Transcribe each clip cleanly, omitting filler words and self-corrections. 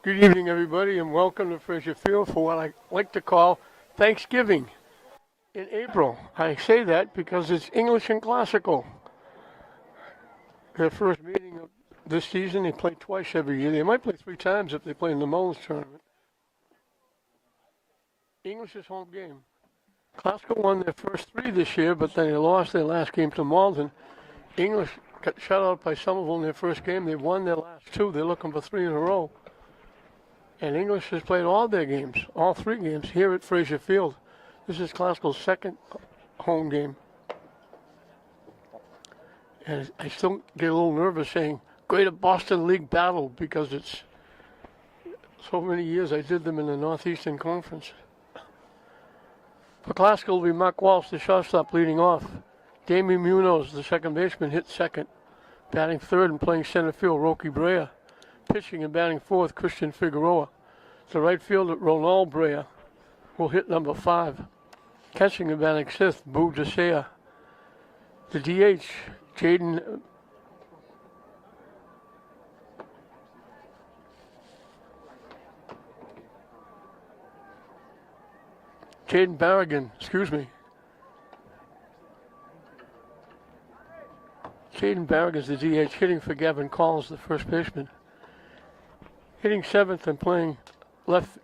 Good evening, everybody, and welcome to Fraser Field for what I like to call Thanksgiving in April. I say that because it's English and Classical. Their first meeting of this season, they play twice every year. They might play 3 times if they play in the Mullins tournament. English is home game. Classical won their first 3 this year, but then they lost their last game to Malden. English got shut out by Somerville in their first game. They've won their last 2. They're looking for 3 in a row. And English has played all their games, all 3 games, here at Fraser Field. This is Classical's second home game. And I still get a little nervous saying Greater Boston League Battle because it's so many years I did them in the Northeastern Conference. For Classical, will be Mark Walsh, the shortstop, leading off. Damien Munoz, the second baseman, hit second. Batting third and playing center field, Roky Brea. Pitching and batting fourth, Christian Figueroa. The right fielder, Ronald Brea, will hit number 5. Catching and batting sixth, Boo Desea. The DH, Jaden Barrigan, Jaden Barrigan is the DH, hitting for Gavin Collins, the first baseman. Hitting 7th and playing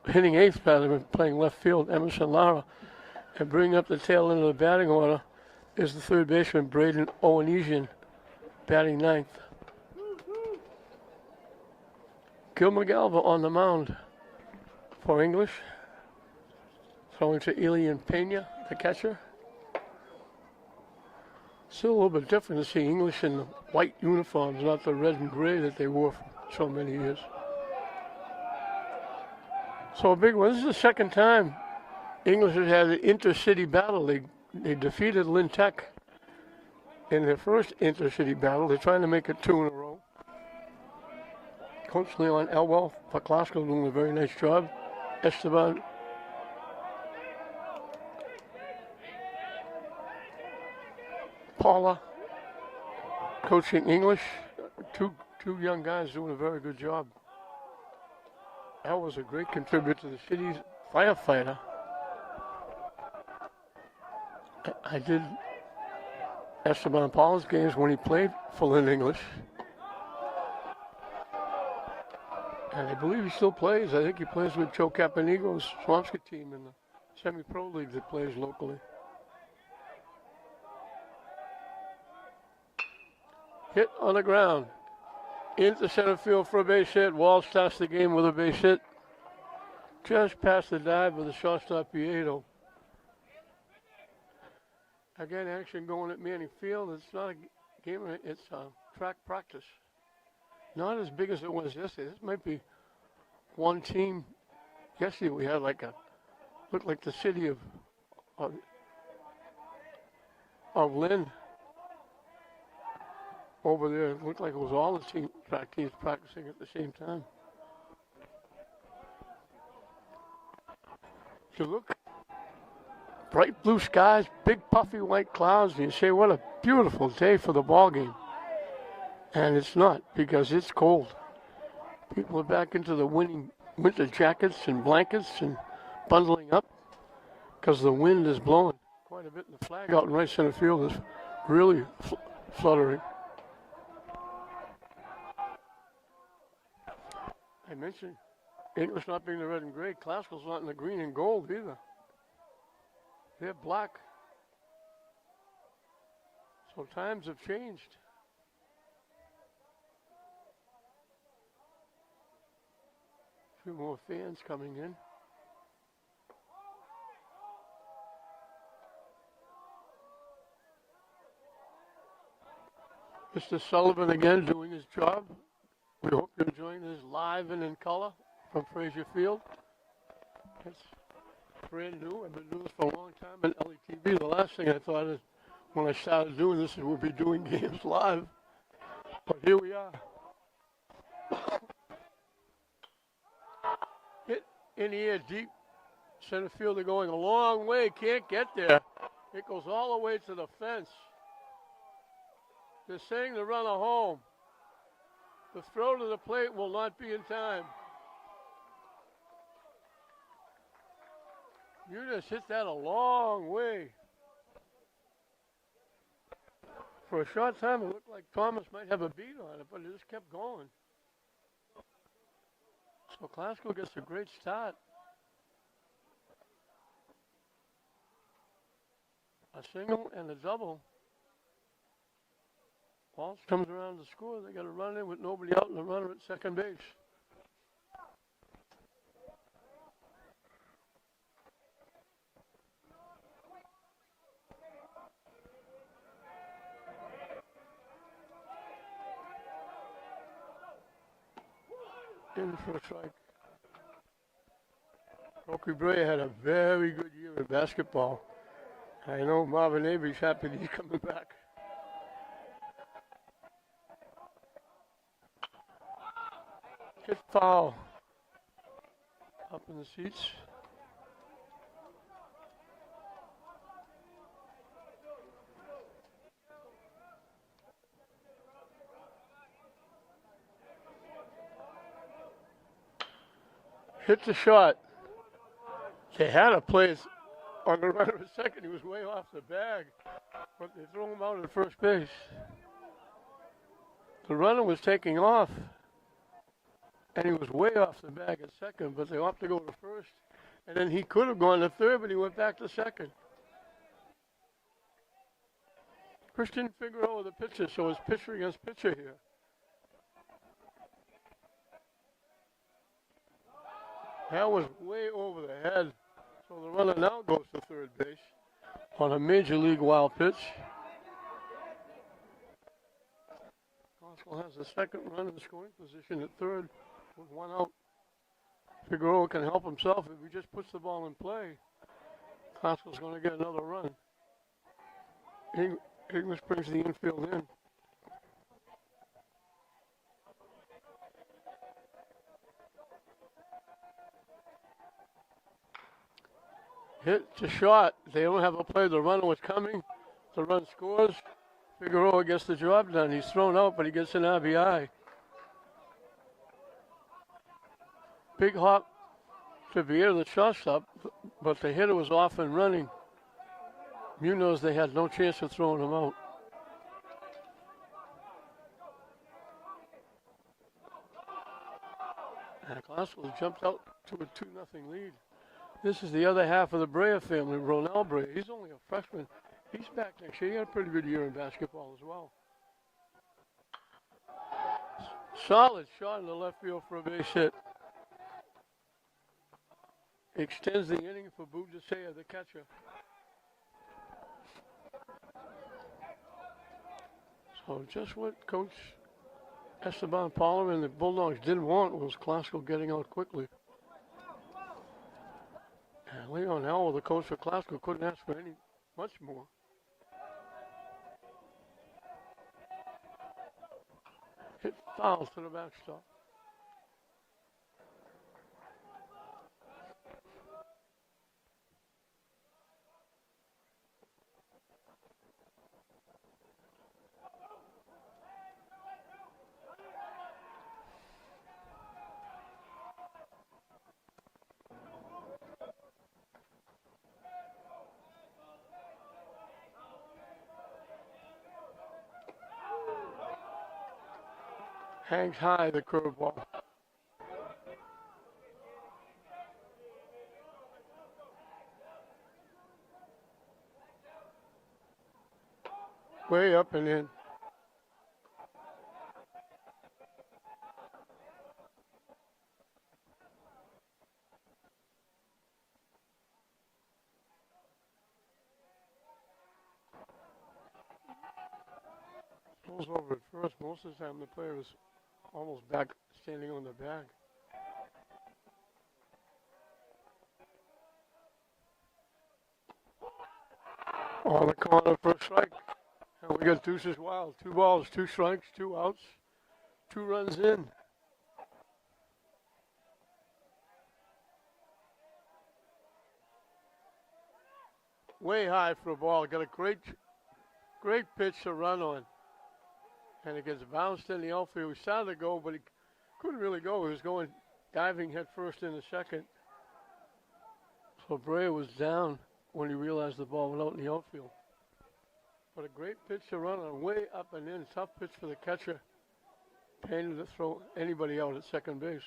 hitting 8th rather, and playing left field, Emerson Lara. And bringing up the tail end of the batting order is the third baseman, Braden Owenesian, batting 9th. Gil McGalva on the mound for English. Throwing to Elian Pena, the catcher. Still a little bit different to see English in the white uniforms, not the red and gray that they wore for so many years. So a big one. This is the second time English has had an intercity battle. They defeated Lynn Tech in their first intercity battle. They're trying to make it 2 in a row. Coach Leon Elwell for Classical doing a very nice job. Esteban Paula coaching English. Two young guys doing a very good job. Al was a great contributor to the city's firefighter. I did Esteban Paula's games when he played for Lynn English. And I believe he still plays. I think he plays with Joe Caponigo's Swampska team in the semi-pro league that plays locally. Hit on the ground. Into center field for a base hit. Wall starts the game with a base hit. Just past the dive of the shortstop Pieto. Again, action going at Manning Field. It's not a game, it's a track practice. Not as big as it was yesterday. This might be one team. Yesterday we had looked like the city of Lynn. Over there, it looked like it was all the track teams practicing at the same time. If you look, bright blue skies, big puffy white clouds, and you say, what a beautiful day for the ball game. And it's not, because it's cold. People are back into the winter jackets and blankets and bundling up because the wind is blowing quite a bit. And the flag out in right center field is really fluttering. I mentioned English not being the red and gray. Classical's not in the green and gold either. They're black. So times have changed. A few more fans coming in. Mr. Sullivan again doing his job. We hope you're enjoying this live and in color from Fraser Field. It's brand new. I've been doing this for a long time in LETV. The last thing I thought is when I started doing this, we'll be doing games live. But here we are. Hit in the air deep. Center fielder going a long way. Can't get there. It goes all the way to the fence. They're saying the runner home. The throw to the plate will not be in time. You just hit that a long way. For a short time, it looked like Thomas might have a beat on it, but it just kept going. So Glasgow gets a great start. A single and a double. Walsh comes around to score. They got a run in with nobody out and a runner at second base. In for a strike. Rocky Bray had a very good year in basketball. I know Marvin Avery's happy that he's coming back. Hit foul. Up in the seats. Hit the shot. They had a play on the runner at second. He was way off the bag, but they threw him out at first base. The runner was taking off, and he was way off the bag at second, but they opted to go to first, and then he could have gone to third, but he went back to second. Christian Figueroa, the pitcher, so it's pitcher against pitcher here. That was way over the head. So the runner now goes to third base on a major league wild pitch. Glasgow has the second run in scoring position at third with one out. Figueroa can help himself if he just puts the ball in play. Glasgow's going to get another run. English brings the infield in. Hit to short. They don't have a play. The runner was coming. The run scores. Figueroa gets the job done. He's thrown out, but he gets an RBI. Big hop to Vieira, the shortstop, but the hitter was off and running. Munoz, they had no chance of throwing him out. And Glasgow jumped out to a 2-0 lead. This is the other half of the Brea family, Ronald Brea. He's only a freshman. He's back next year. He had a pretty good year in basketball as well. Solid shot in the left field for a base hit. Extends the inning for Bujasea, the catcher. So just what Coach Esteban Pollard and the Bulldogs didn't want was Glasgow getting out quickly. And Leon Howell, the coach for Glasgow, couldn't ask for much more. Hit foul to the backstop. Hangs high, the curveball. Way up and in. Pulls over at first. Most of the time the player is almost back standing on the bag. On the corner for a strike. And we got deuces wild. 2 balls, 2 strikes, 2 outs, 2 runs in. Way high for a ball. Got a great pitch to run on. And it gets bounced in the outfield. He started to go, but he couldn't really go. He was going diving head first into second. So Brea was down when he realized the ball went out in the outfield. But a great pitch to run on, way up and in. Tough pitch for the catcher. Pain to throw anybody out at second base.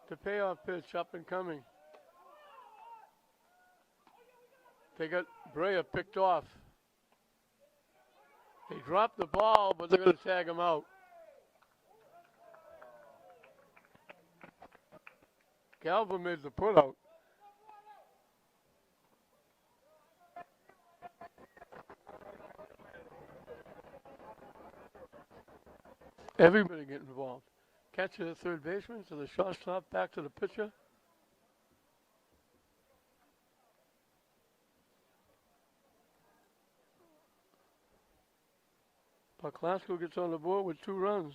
The payoff pitch up and coming. They got Brea picked off. They dropped the ball, but they're going to tag him out. Galva made the putout. Everybody getting involved. Catcher to third baseman, to the shortstop, back to the pitcher. But Glasgow gets on the board with 2 runs.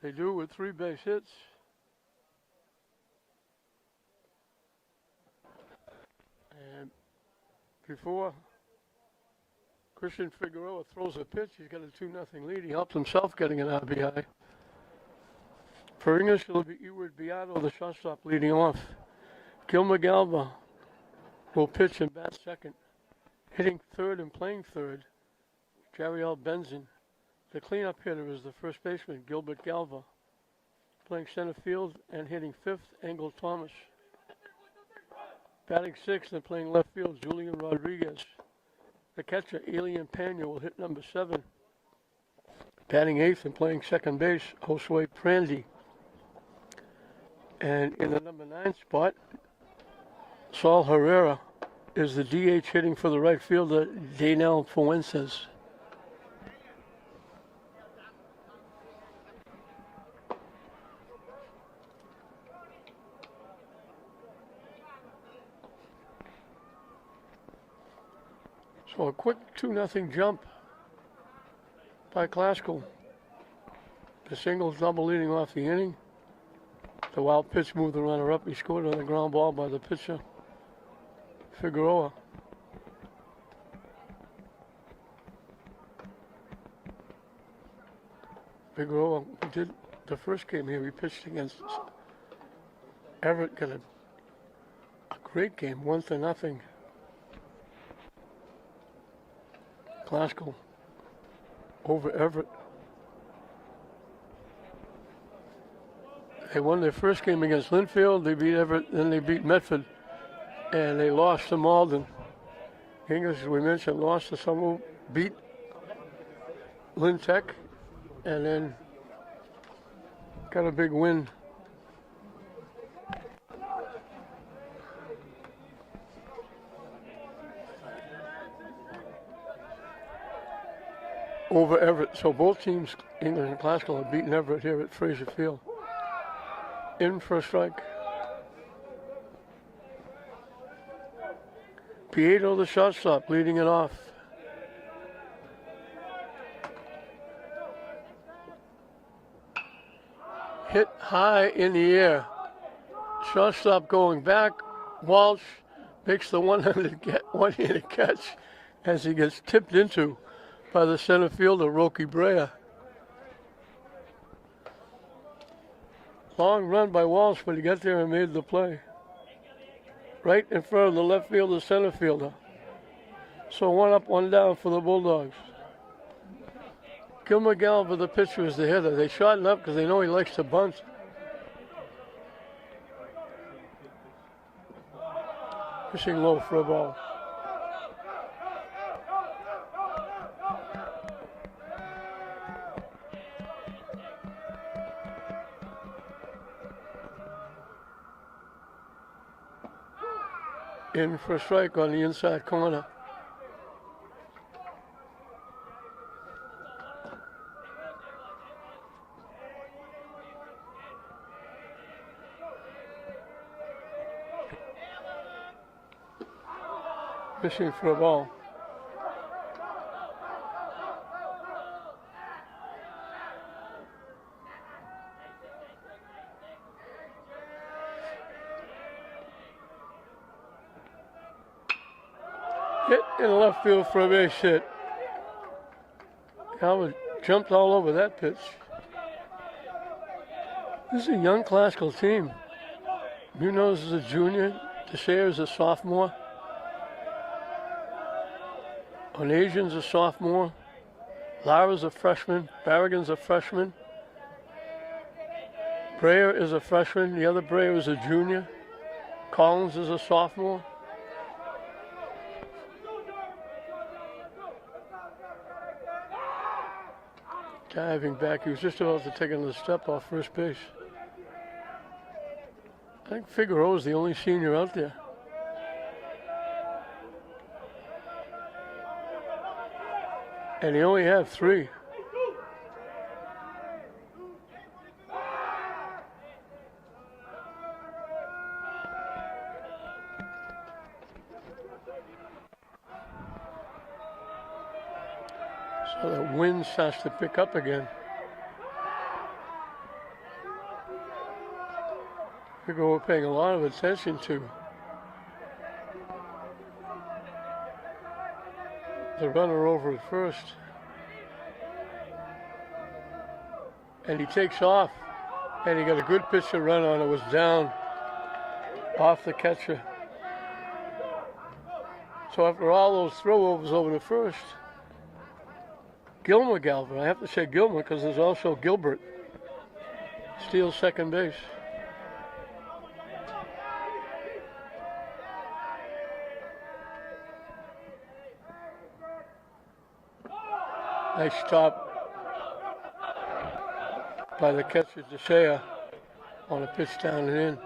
They do with 3 base hits. And before Christian Figueroa throws a pitch, he's got a 2-0 lead. He helped himself getting an RBI. For English, it'll be Eward Beato, the shortstop, leading off. Gilmer Galva will pitch and bat second. Hitting third and playing third, Jariel Benzin. The cleanup hitter is the first baseman, Gilbert Galva. Playing center field and hitting fifth, Engel Thomas. Batting sixth and playing left field, Julian Rodriguez. The catcher, Alien Pena, will hit number 7. Batting eighth and playing second base, Josue Prandy. And in the number 9 spot, Saul Herrera is the DH hitting for the right fielder, Danel Fuentes. So a quick 2-0 jump by Glasgow. The singles double leading off the inning. The wild pitch moved the runner up. He scored on the ground ball by the pitcher, Figueroa. Figueroa did the first game here. He pitched against Everett. Got a great game, 1-0. Glasgow over Everett. They won their first game against Linfield. They beat Everett, then they beat Medford, and they lost to Malden. English, as we mentioned, lost to Summerall, beat Lynn Tech, and then got a big win. Over Everett. So both teams, English and Glasgow, have beaten Everett here at Fraser Field. In for a strike. Pieto, the shortstop, leading it off. Hit high in the air. Shortstop going back. Walsh makes the one-handed catch as he gets tipped into by the center fielder, Rocky Brea. Long run by Walsh, but he got there and made the play. Right in front of the left fielder, center fielder. So 1 up, 1 down for the Bulldogs. Gilmer Galva, the pitcher, is the hitter. They shorten up because they know he likes to bunt. Fishing low for a ball. In for a strike on the inside corner. Fishing for a ball. Hit in left field for a base hit. Calvin jumped all over that pitch. This is a young classical team. Munoz is a junior. Teixeira is a sophomore. Onasian's a sophomore. Lara's a freshman. Barragan's a freshman. Breyer is a freshman. The other Breyer is a junior. Collins is a sophomore. Diving back, he was just about to take another step off first base. I think Figueroa is the only senior out there. And he only had 3. So the wind starts to pick up again. Figueroa paying a lot of attention to the runner over at first. And he takes off. And he got a good pitch to run on. It was down off the catcher. So after all those throwovers over to first, Gilmer Galvin, I have to say Gilmer because there's also Gilbert, steals second base. Nice stop by the catcher Teixeira on a pitch down and in.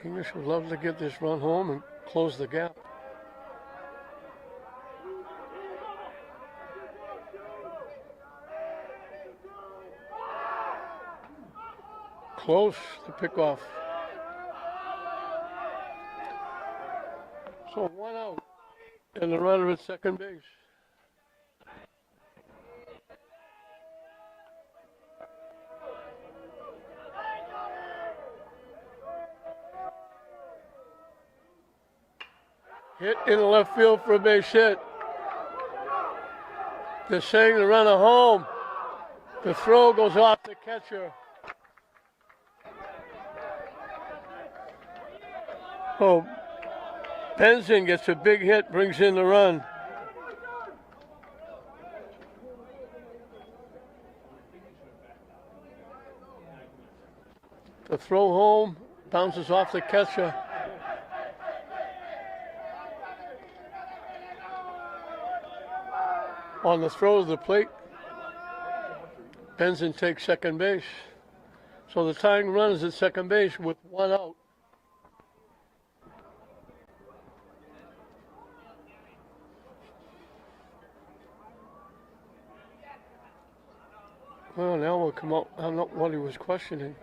English would love to get this run home and close the gap. Close the pickoff. So 1 out and the runner at second base. Hit in the left field for a base hit. They're saying the runner home. The throw goes off the catcher. Oh, Benson gets a big hit, brings in the run. The throw home bounces off the catcher. On the throw to the plate, Benson takes second base. So the tying run is at second base with 1 out. Well, now we'll come out. I'm not what he was questioning.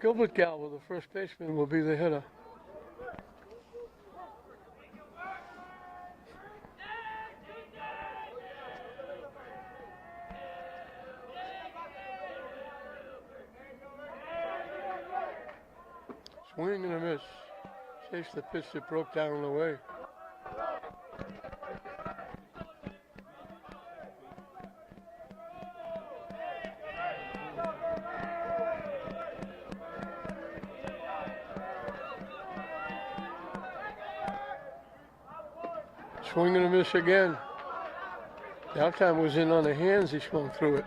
Gilbert Galvin, the first baseman, will be the hitter. Swing and a miss. Chase the pitch that broke down the way. Swing and a miss again. That time was in on the hands, he swung through it.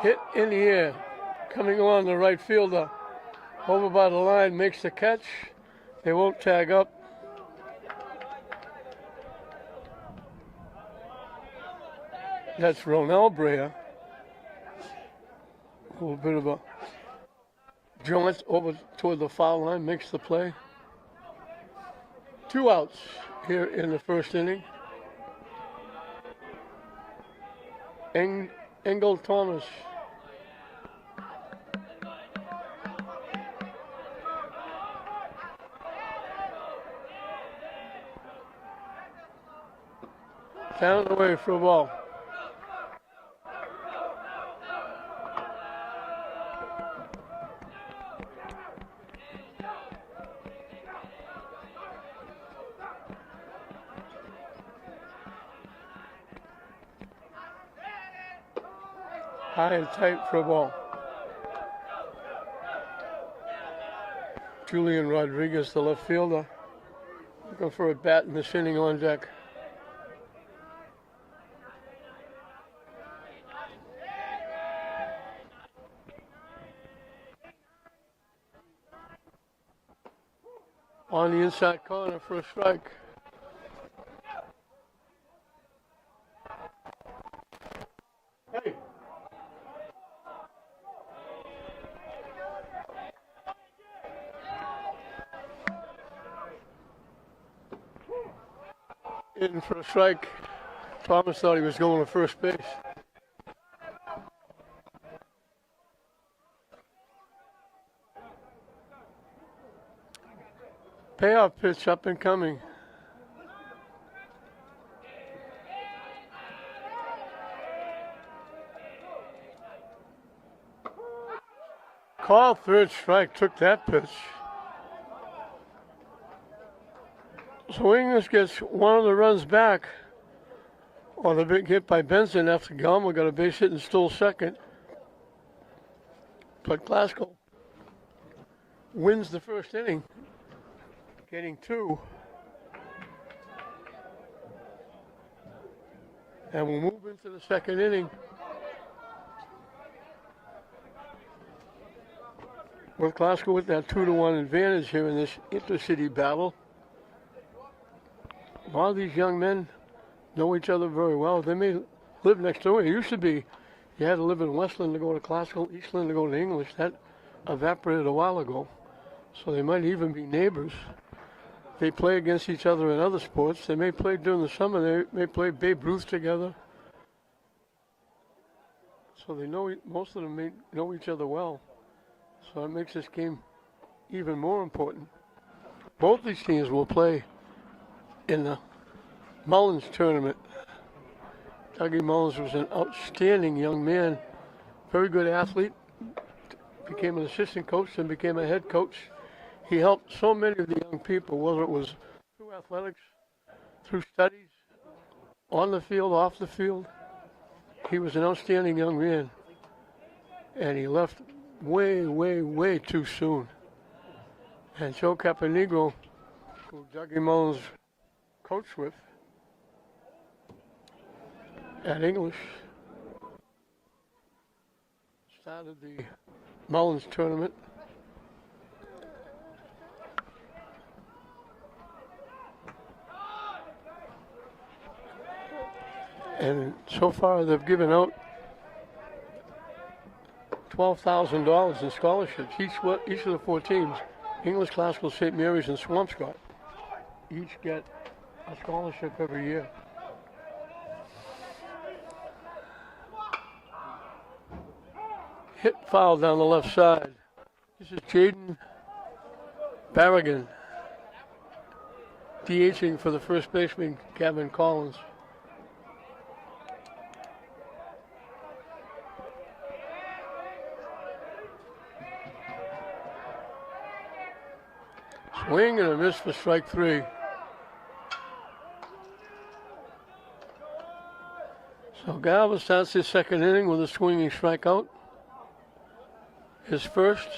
Hit in the air, coming on the right fielder, over by the line, makes the catch. They won't tag up. That's Ronald Breyer. A little bit of a jaunt over toward the foul line, makes the play. 2 outs here in the first inning. Engel Thomas. Down and away for a ball. High and tight for a ball. Julian Rodriguez, the left fielder, looking for a bat in this inning on deck. On the inside corner for a strike. Hey. In for a strike. Thomas thought he was going to first base. Payoff pitch up and coming. Called third strike, took that pitch. So English gets one of the runs back on the big hit by Benson after Galma got a base hit and stole second. But Glasgow wins the first inning, getting two. And we'll move into the second inning with Glasgow with that 2-1 advantage here in this intercity battle. A lot of these young men know each other very well. They may live next door. It used to be you had to live in Westland to go to Glasgow, Eastland to go to English. That evaporated a while ago. So they might even be neighbors. They play against each other in other sports. They may play during the summer. They may play Babe Ruth together. So they know, most of them may know each other well. So that makes this game even more important. Both these teams will play in the Mullins tournament. Dougie Mullins was an outstanding young man, very good athlete, became an assistant coach and became a head coach. He helped so many of the young people, whether it was through athletics, through studies, on the field, off the field. He was an outstanding young man, and he left way, way, way too soon. And Joe Caponegro, who Dougie Mullins coached with at English, started the Mullins tournament. And so far they've given out $12,000 in scholarships. Each of the four teams, English, Glasgow, St. Mary's, and Swampscott, each get a scholarship every year. Hit foul down the left side. This is Jaden Barragan, DHing for the first baseman, Gavin Collins. Swing and a miss for strike three. So Galva starts his second inning with a swinging strikeout. His first.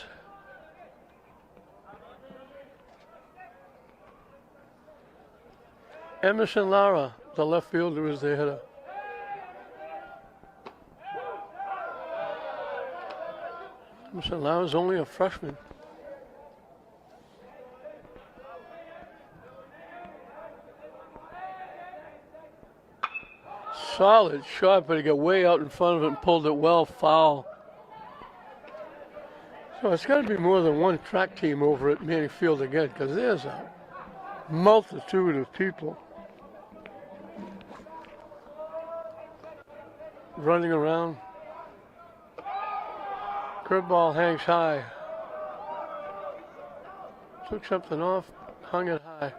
Emerson Lara, the left fielder, is the hitter. Emerson Lara is only a freshman. Solid shot, but he got way out in front of it and pulled it well foul. So it's got to be more than one track team over at Manning Field again, because there's a multitude of people running around. Curveball hangs high. Took something off, hung it high.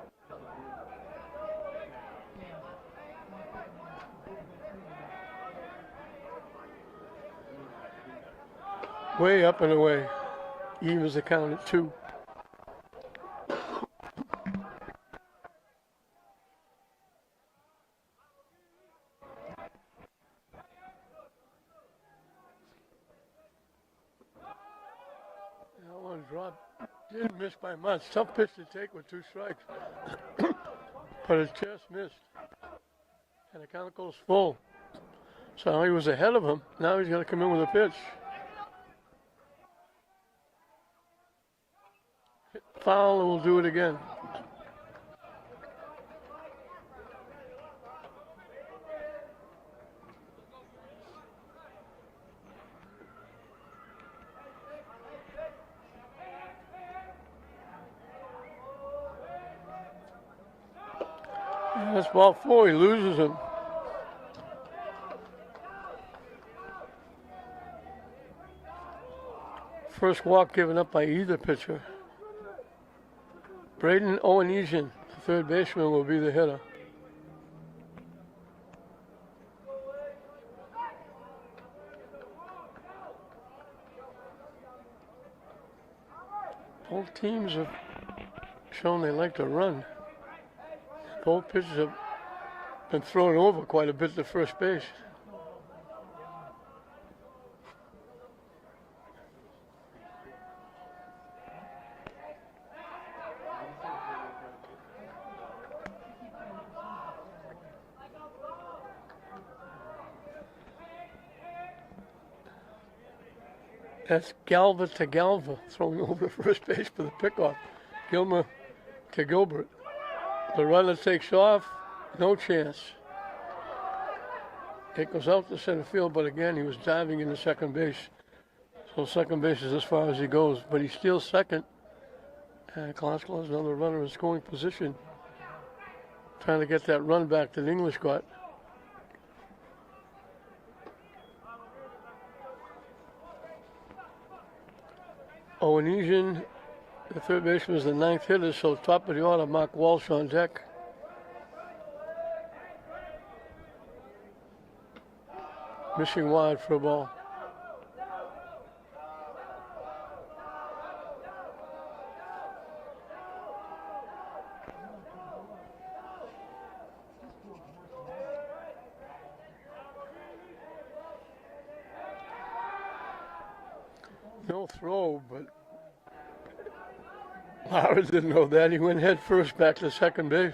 Way up and away. Evens the count at 2. That one dropped. Didn't miss by much. Tough pitch to take with 2 strikes. But it just missed. And the count goes full. So he was ahead of him. Now he's going to come in with a pitch. Foul, and we'll do it again. And that's ball 4. He loses him. First walk given up by either pitcher. Braden Owenesian, the third baseman, will be the hitter. Both teams have shown they like to run. Both pitchers have been thrown over quite a bit to first base. That's Galva to Galva, throwing over to first base for the pickoff. Gilmer to Gilbert. The runner takes off, no chance. It goes out to center field, but again, he was diving into second base. So second base is as far as he goes, but he steals second. And Klasko has another runner in scoring position, trying to get that run back that English got. Owenesian, the third baseman, is the 9th hitter, so top of the order, Mark Walsh on deck. Missing wide for a ball. No throw, but Lara didn't know that. He went head first back to second base.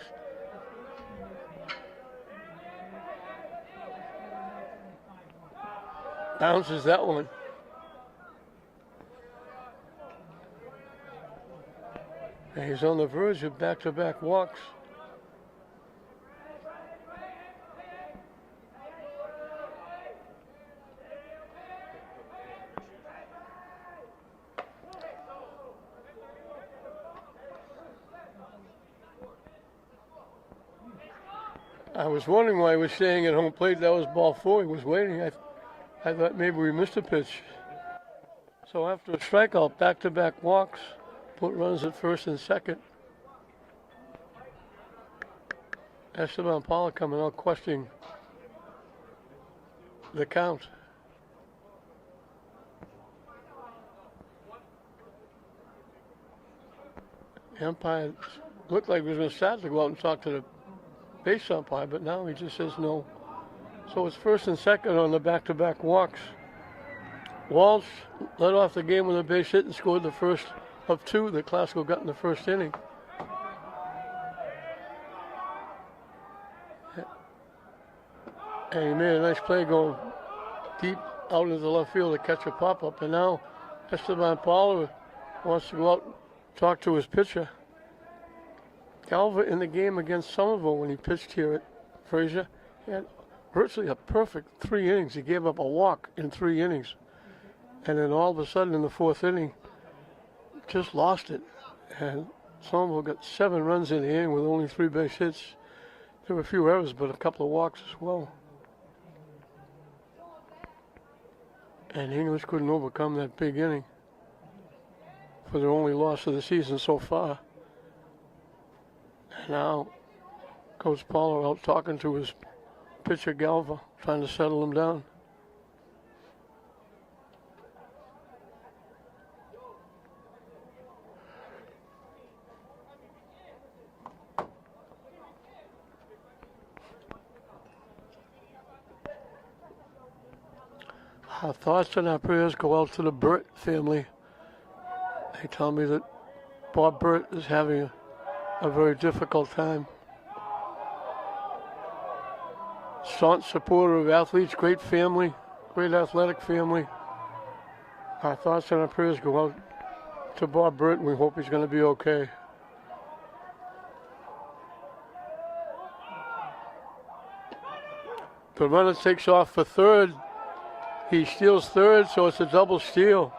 Bounces that one. And he's on the verge of back-to-back walks. I was wondering why he was staying at home plate. That was ball 4. He was waiting. I thought maybe we missed a pitch. So after a strikeout, back-to-back walks, put runners at first and second. Esteban Paula coming out questioning the count. The umpire looked like he was going to start to go out and talk to the base umpire, but now he just says no. So it's first and second on the back-to-back walks. Walsh led off the game with a base hit and scored the first of 2 that Klasko got in the first inning. And he made a nice play going deep out into the left field to catch a pop-up. And now Esteban Paula wants to go out and talk to his pitcher. Galva in the game against Somerville when he pitched here at Fraser. He had virtually a perfect 3 innings. He gave up a walk in 3 innings. And then all of a sudden in the 4th inning, just lost it. And Somerville got 7 runs in the inning with only 3 base hits. There were a few errors, but a couple of walks as well. And English couldn't overcome that big inning for their only loss of the season so far. And now Coach Paulo out talking to his pitcher Galva, trying to settle him down. Our thoughts and our prayers go out to the Burt family. They tell me that Bob Burt is having a very difficult time. Staunch supporter of athletes, great family, great athletic family. Our thoughts and our prayers go out to Bob Burt, and we hope he's going to be okay. The runner takes off for third. He steals third, so it's a double steal.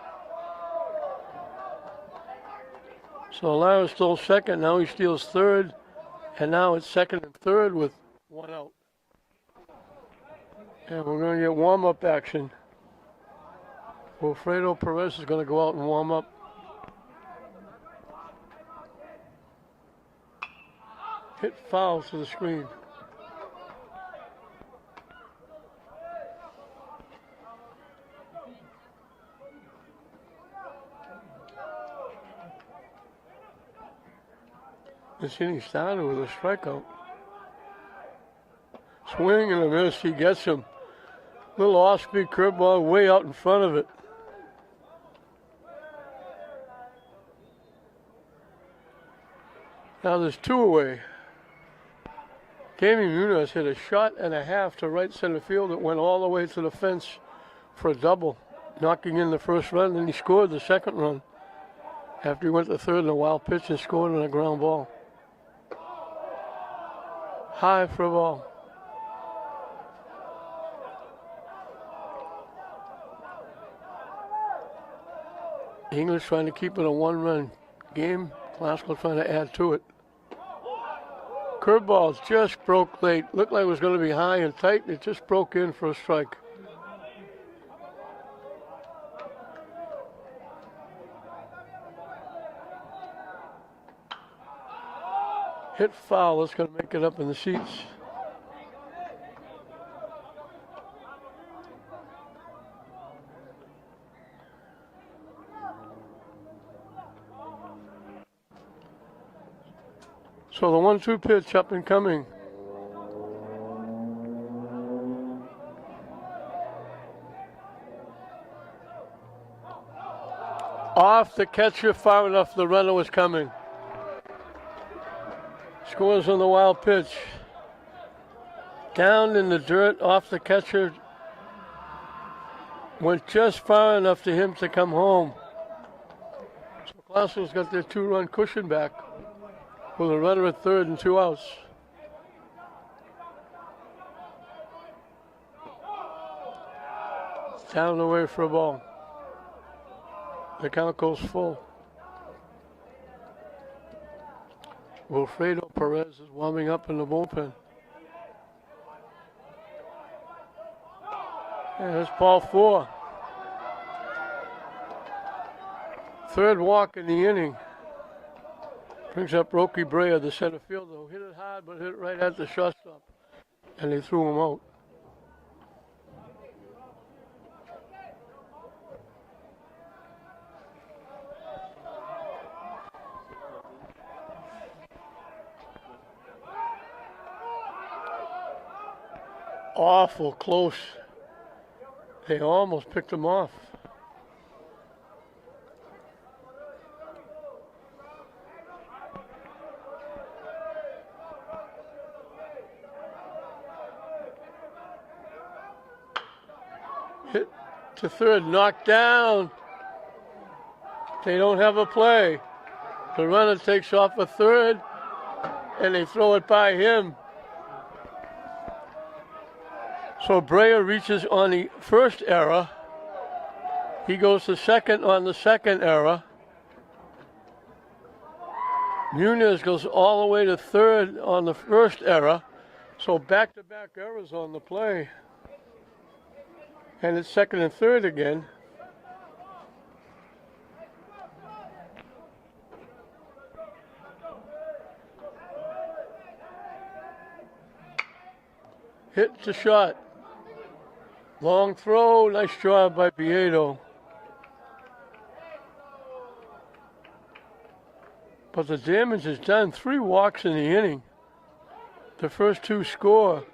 So Lara stole second, now he steals third, and now it's second and third with one out. And we're going to get warm-up action. Wilfredo Perez is going to go out and warm up. Hit foul to the screen. This inning started with a strikeout. Swing and a miss, he gets him. Little off-speed curveball way out in front of it. Now there's two away. Jamie Muniz hit a shot and a half to right center field. It went all the way to the fence for a double, knocking in the first run. Then he scored the second run after he went to third in a wild pitch and scored on a ground ball. High for a ball. English trying to keep it a one-run game. Glasgow trying to add to it. Curveball just broke late. Looked like it was going to be high and tight. It just broke in for a strike. Hit foul. That's going to make it up in the seats. So the 1-2 pitch up and coming. Off the catcher far enough, the runner was coming. Scores on the wild pitch. Down in the dirt, off the catcher. Went just far enough to him to come home. So Glasgow's got their two-run cushion back with a runner at third and two outs. Down the way for a ball. The count goes full. Wilfredo Perez is warming up in the bullpen. And that's ball four. Third walk in the inning. Brings up Rocky Brea, the center fielder, who hit it hard, but hit it right at the shortstop. And they threw him out. Awful close. They almost picked him off. Hit to third, knocked down. They don't have a play. The runner takes off a third, and they throw it by him. So Brea reaches on the first error. He goes to second on the second error. Muniz goes all the way to third on the first error. So back-to-back errors on the play. And it's second and third again. Hit to shot. Long throw, nice job by Piedo. But the damage is done. 3 walks in the inning. The first 2 score.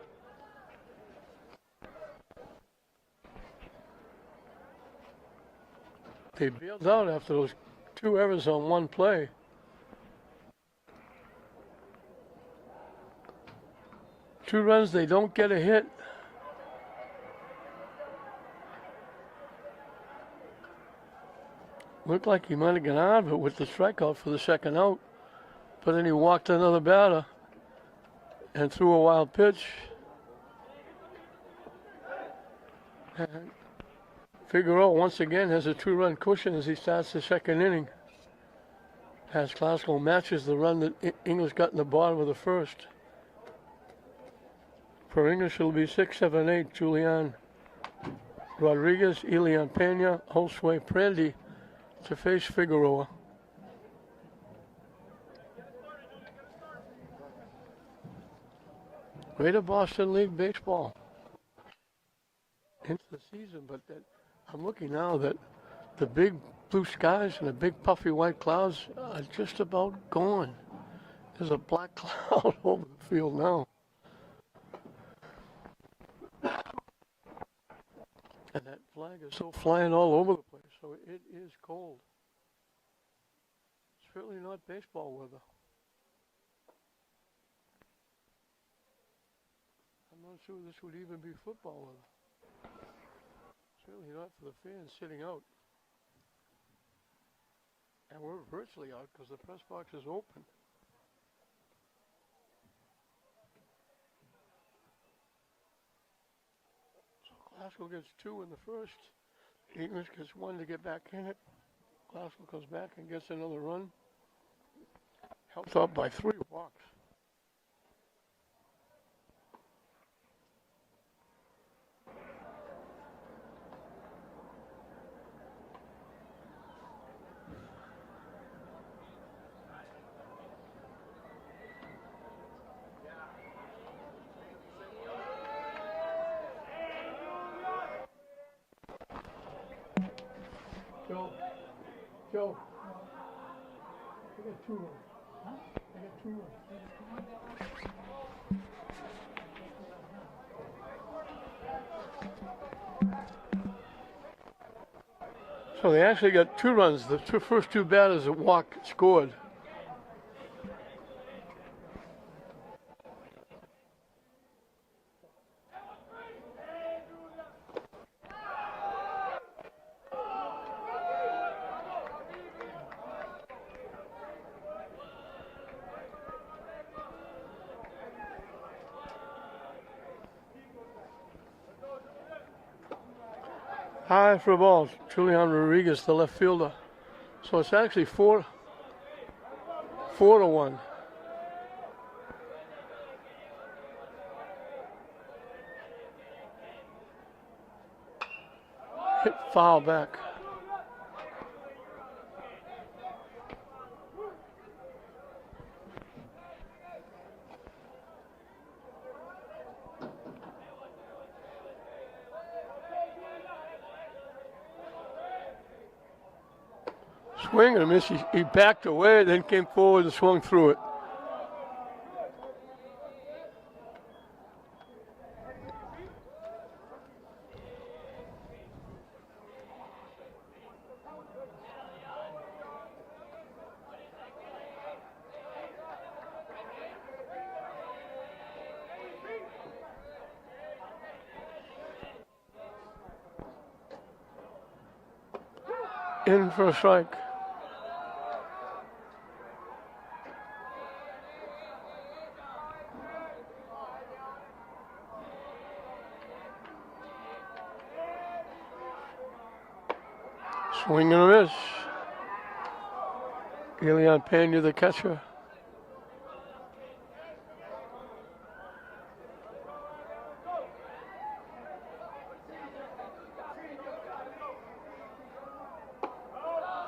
They bailed out after those 2 errors on 1 play. Two runs, they don't get a hit. Looked like he might have got out of it with the strikeout for the 2nd out. But then he walked another batter and threw a wild pitch. And Figueroa once again has a 2-run cushion as he starts the 2nd inning. As Glasgow matches the run that English got in the bottom of the 1st. For English, it'll be 6, 7, 8. Julian Rodriguez, Elian Pena, Josue Prandy to face Figueroa. Greater Boston League Baseball into the season, but that I'm looking now that the big blue skies and the big puffy white clouds are just about gone. There's a black cloud over the field now. And that flag is so flying all over the place, so it is cold. Certainly not baseball weather. I'm not sure this would even be football weather. Certainly not for the fans sitting out. And we're virtually out because the press box is open. So Glasgow gets 2 in the 1st. English gets 1 to get back in it. Glasgow comes back and gets another run. Helped out by 3 walks. Joe, I got 2 runs. Huh? I got 2 runs. So they actually got 2 runs. The first 2 batters that walked scored. High for a ball, Julian Rodriguez, the left fielder. So it's actually 4 to 1. Hit foul back. Swing and a miss. He backed away, then came forward and swung through it. In for a strike. Swing and a miss. Elian Pena, the catcher.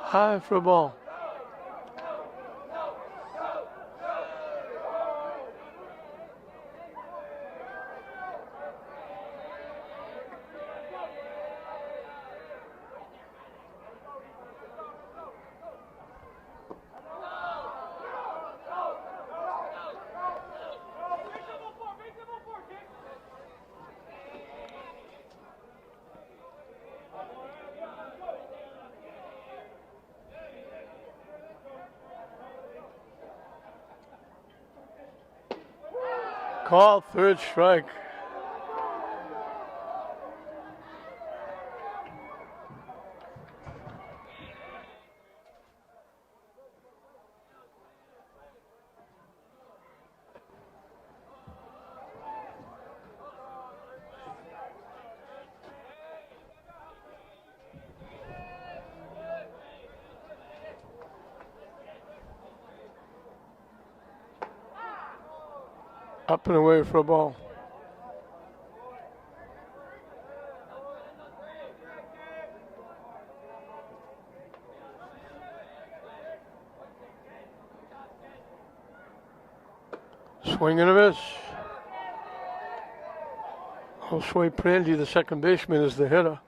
High for a ball. Call, third strike. Up and away for a ball. Swing and a miss. Josue Prandy, the second baseman, is the hitter.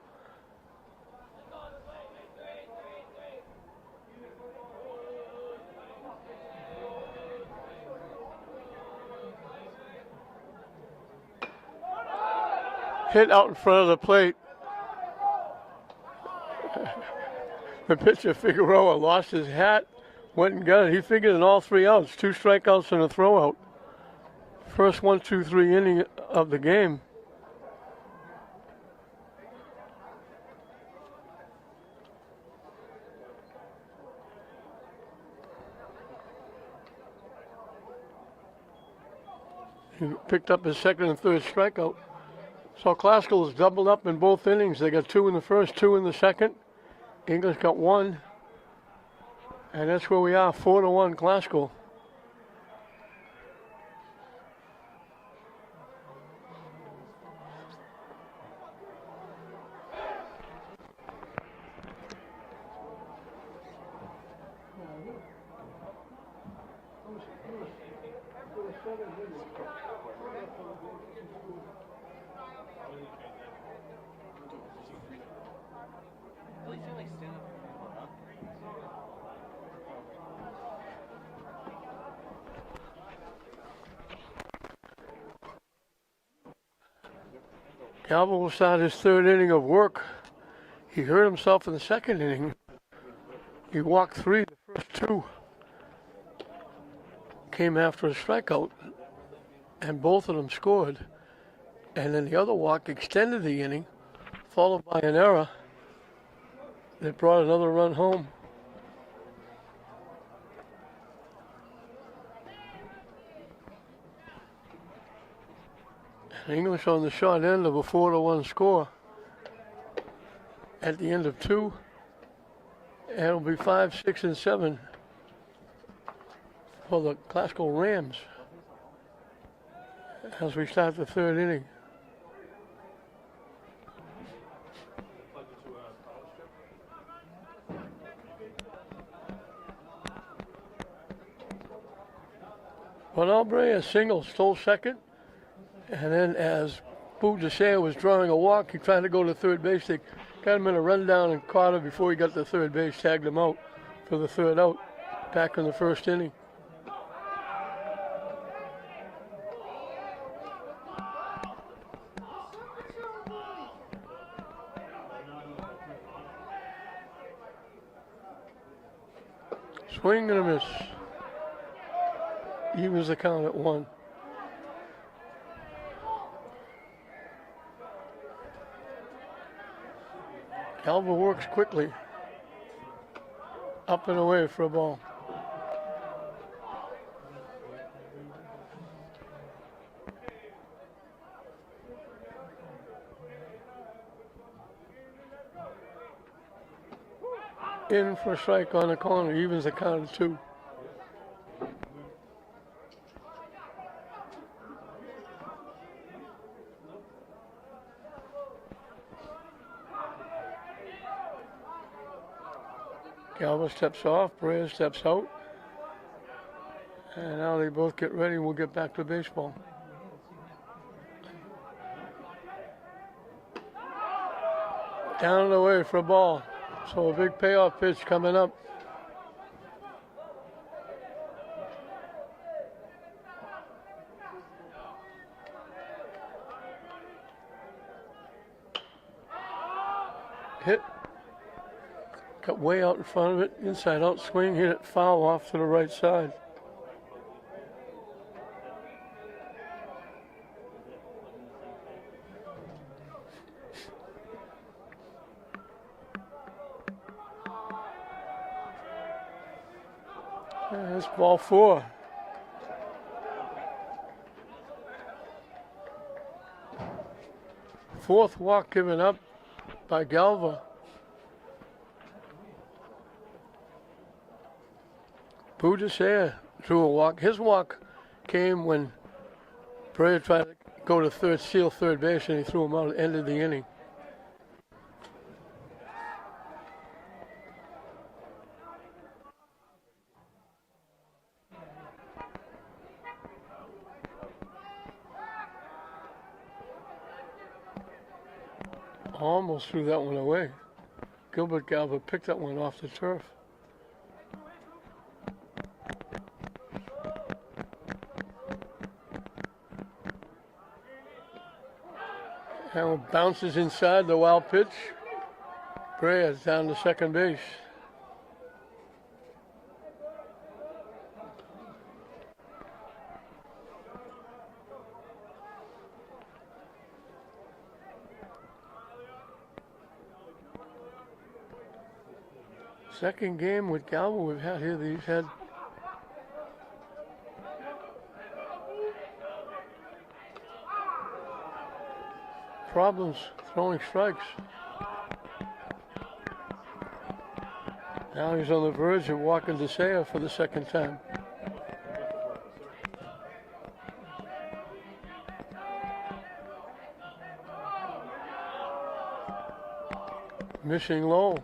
Hit out in front of the plate. The pitcher, Figueroa, lost his hat, went and got it. He figured in all 3 outs, 2 strikeouts and a throwout. First 1, 2, 3 inning of the game. He picked up his second and third strikeout. So Classical is doubled up in both innings. They got 2 in the first, 2 in the second. English got 1. And that's where we are, 4-1 Classical. Galva will start his third inning of work. He hurt himself in the second inning. He walked 3, the first 2 came after a strikeout, and both of them scored. And then the other walk extended the inning, followed by an error that brought another run home. English on the short end of a 4-1 score at the end of 2. And it'll be 5, 6, and 7 for the Classical Rams as we start the third inning. But Albre, a single, stole second. And then as Boo DeSea was drawing a walk, he tried to go to third base. They got him in a rundown and caught him before he got to third base, tagged him out for the third out back in the first inning. Swing and a miss. Evens the count at 1. Galva works quickly. Up and away for a ball. In for a strike on the corner, evens the count at 2. Galva steps off, Brea steps out. And now they both get ready. We'll get back to baseball. Down and away for a ball. So a big payoff pitch coming up. Hit. Got way out in front of it. Inside out swing. Hit it foul off to the right side. This ball 4. Fourth walk given up by Galva. Budasea drew a walk. His walk came when Brea tried to go to steal third base, and he threw him out at the end of the inning. Almost threw that one away. Gilbert Galva picked that one off the turf. And bounces inside the wild pitch. Brea is down to second base. Second game with Galva we've had here. He's had problems throwing strikes. Now he's on the verge of walking Desea for the second time. Missing low.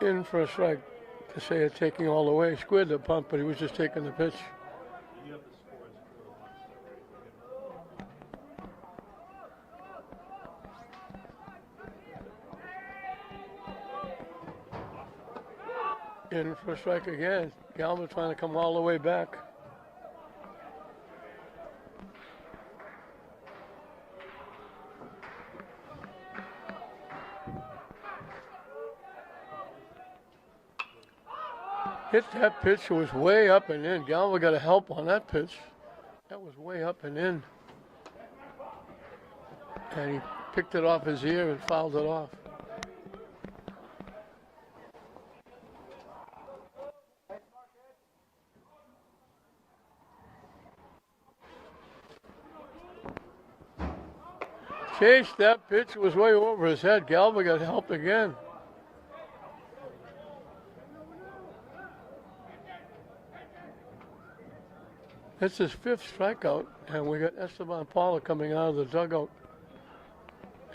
In for a strike. Desea taking all the way. Squared the punt, but he was just taking the pitch. In for a strike again. Galva trying to come all the way back. Hit that pitch. It was way up and in. Galva got a help on that pitch. That was way up and in. And he picked it off his ear and fouled it off. Chased that pitch. It was way over his head. Galva got help again. It's his fifth strikeout, and we got Esteban Paula coming out of the dugout.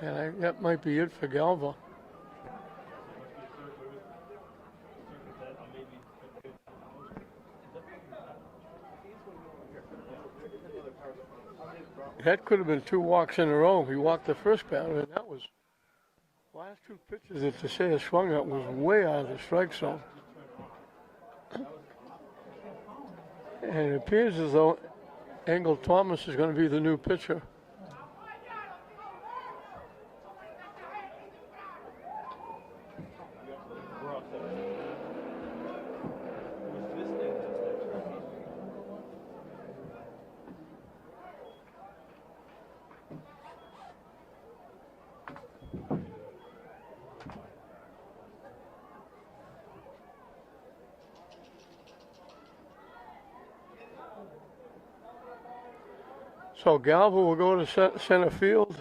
And that might be it for Galva. That could have been 2 walks in a row. He walked the first batter, and that was last 2 pitches that Desea swung at was way out of the strike zone. And it appears as though Engel Thomas is going to be the new pitcher. So Galva will go to center field.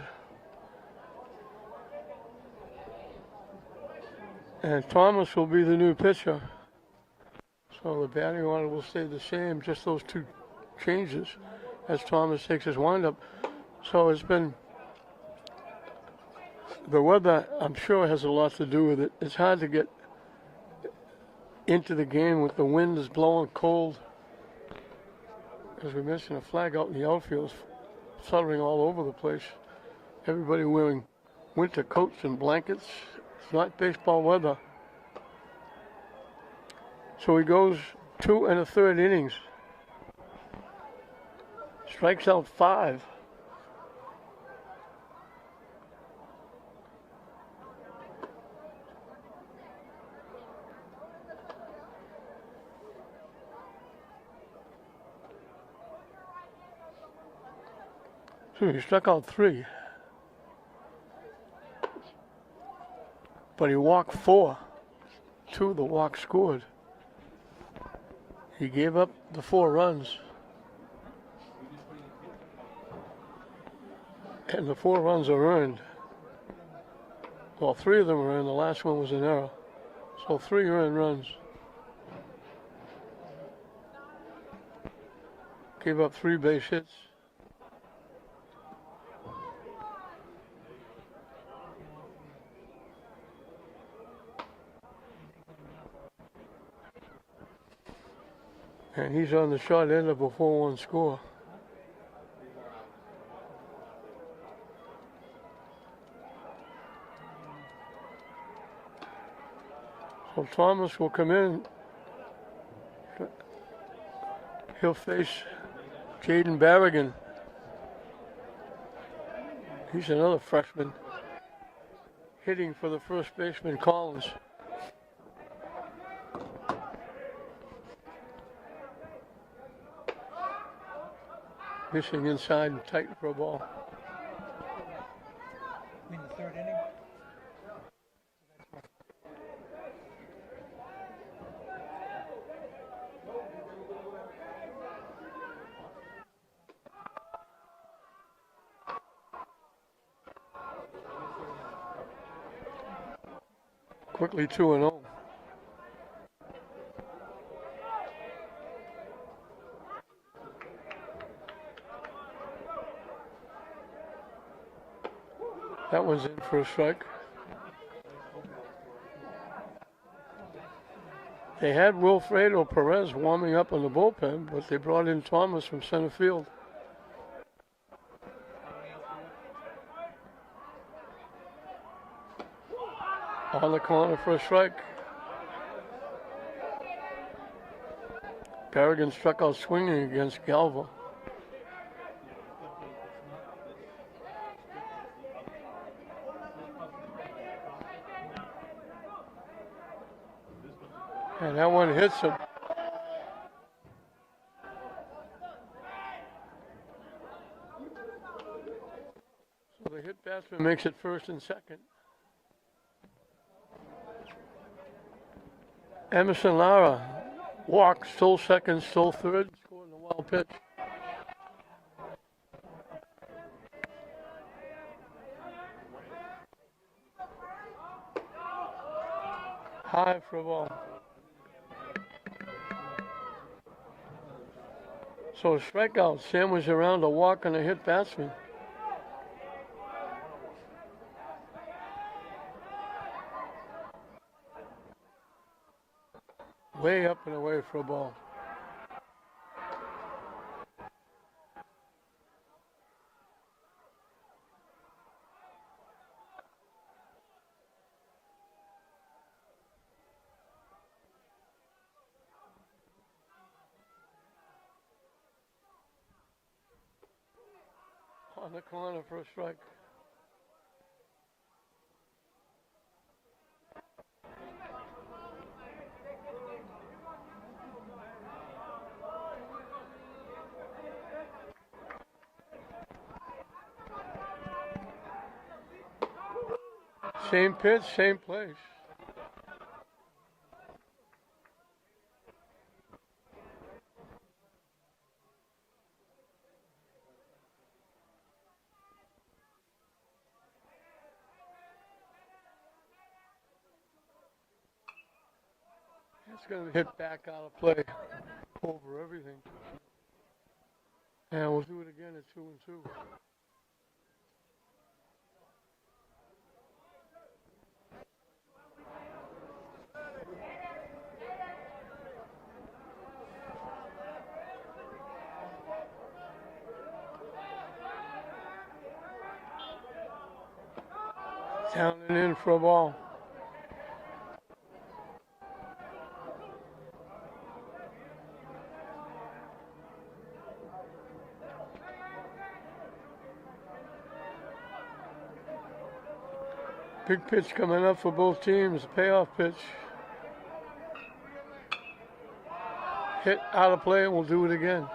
And Thomas will be the new pitcher. So the batting order will stay the same, just those 2 changes as Thomas takes his windup. So it's been, the weather I'm sure has a lot to do with it. It's hard to get into the game with the wind is blowing cold. As we mentioned, a flag out in the outfield is fluttering all over the place. Everybody wearing winter coats and blankets. It's not baseball weather. So he goes 2 1/3 innings. Strikes out 5. So he struck out 3. But he walked 4. 2 the walk scored. He gave up the 4 runs. And the 4 runs are earned. Well, 3 of them were earned. The last one was an error. So 3 earned runs. Gave up 3 base hits. And he's on the short end of a 4-1 score. So Thomas will come in. He'll face Jaden Barrigan. He's another freshman. Hitting for the first baseman, Collins. Missing inside and tight for a ball. In the 3rd inning? Quickly 2-0. That one's in for a strike. They had Wilfredo Perez warming up in the bullpen, but they brought in Thomas from center field. On the corner for a strike. Berrigan struck out swinging against Galva. And that one hits him. So the hit batsman makes it first and second. Emerson Lara walked, stole second, stole third, scored in a wild pitch. High for a ball. So a strikeout sandwiched around a walk and a hit batsman. Way up and away for a ball. On the corner for a strike. Same pitch, same place. It's going to hit back out of play over everything. And we'll do it again at 2-2. Down and in for a ball. Big pitch coming up for both teams, payoff pitch. Hit out of play and we'll do it again.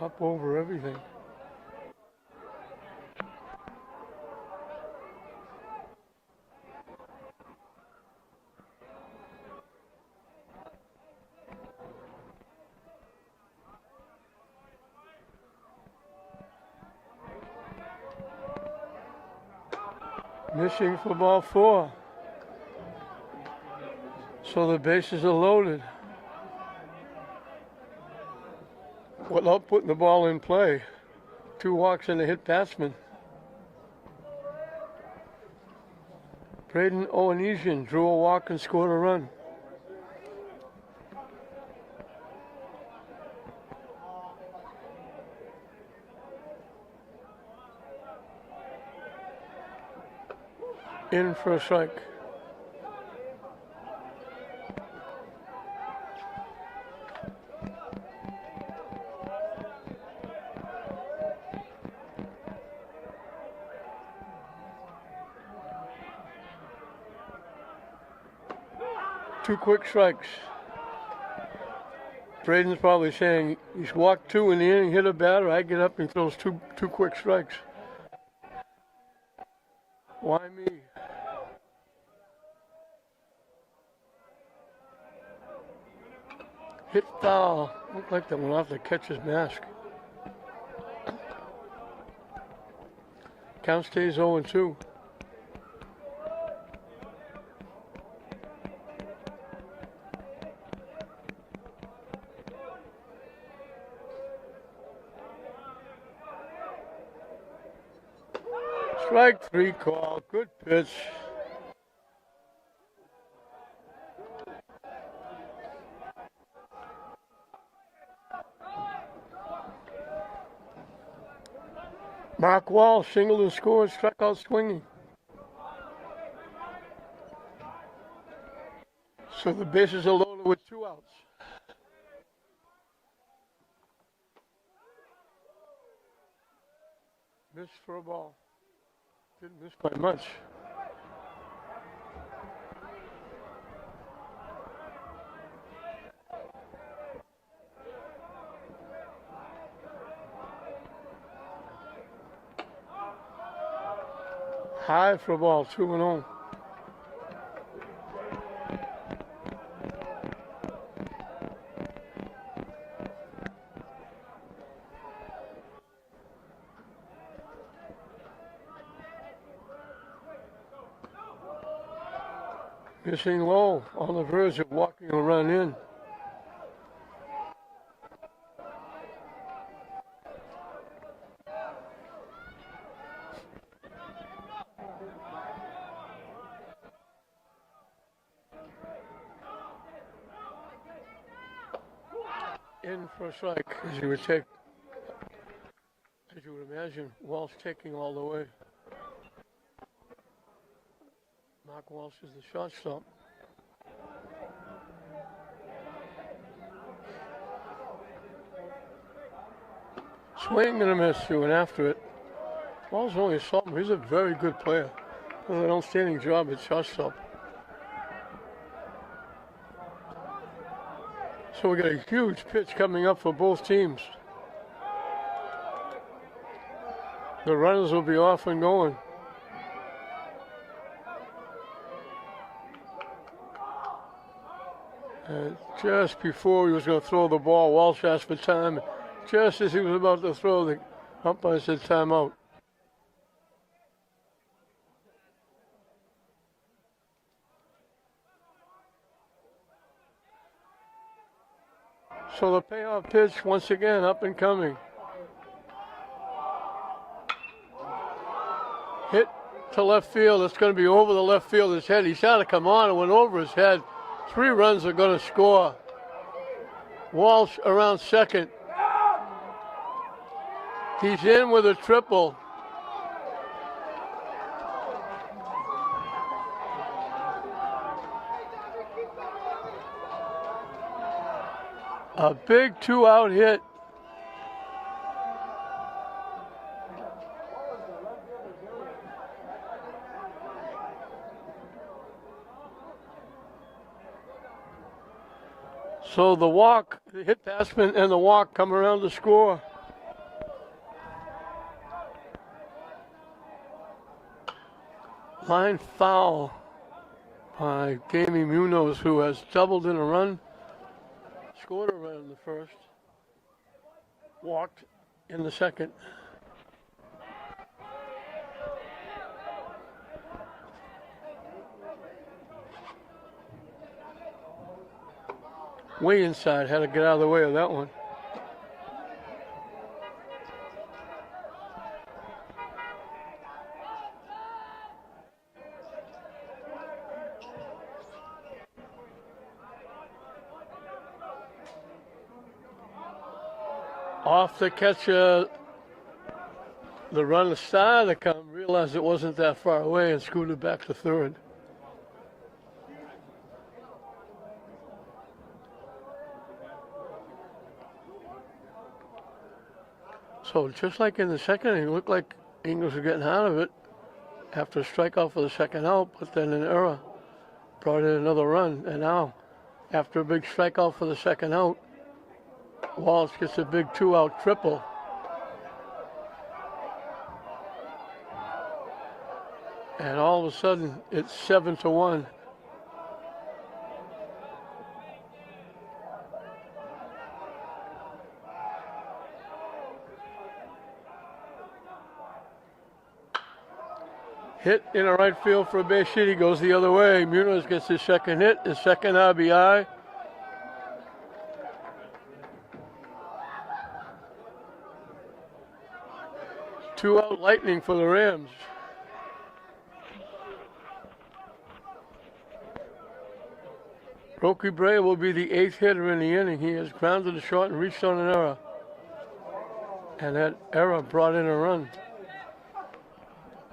Up over everything. Missing for ball 4. So the bases are loaded. Without putting the ball in play. 2 walks and a hit batsman. Braden Owenesian drew a walk and scored a run. In for a strike. Two quick strikes. Braden's probably saying he's walked 2 in the inning, hit a batter. I get up and he throws two quick strikes. Why me? Hit foul. Looked like that went off the catcher's mask. Count stays 0-2. Strike 3 call. Good pitch. Mark Walsh singled and scored, struck out swinging. So the bases are loaded with 2 outs. Missed for a ball. Didn't miss by much. High for a ball, 2-0. Missing low, on the verge of walking a run in. In for a strike, as you would take, as you would imagine, Walsh taking all the way. Mark Walsh is the shortstop. Swing and a miss, you went after it. Walsh only a sophomore. He's a very good player. Does an outstanding job at shortstop. So we got a huge pitch coming up for both teams. The runners will be off and going. And just before he was going to throw the ball, Walsh asked for time. Just as he was about to throw, the umpire said timeout. So the payoff pitch, once again, up and coming. Hit to left field. It's going to be over the left fielder's head. He's had to come on. It went over his head. 3 runs are going to score. Walsh around second. He's in with a triple. A big 2-out hit. So the walk, the hit batsman and the walk come around to score. Line foul by Gamey Munoz, who has doubled in a run, scored a run in the first, walked in the second. Way inside, had to get out of the way of that one. Off the catcher, the runner started to come, realized it wasn't that far away and scooted back to third. So just like in the second inning, it looked like Ingles were getting out of it after a strikeout for the second out, but then an error brought in another run. And now, after a big strikeout for the second out, Wallace gets a big 2-out triple. And all of a sudden, it's 7-1. Hit in the right field for a base hit. He goes the other way. Munoz gets his second hit, his second RBI. Two-out lightning for the Rams. Roky Brea will be the 8th hitter in the inning. He has grounded to short and reached on an error. And that error brought in a run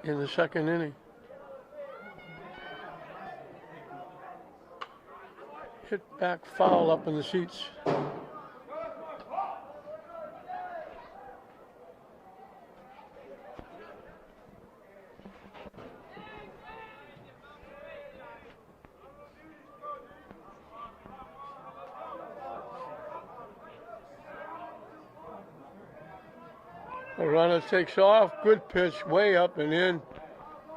in the second inning. Hit back foul up in the seats. The runner takes off, good pitch, way up and in,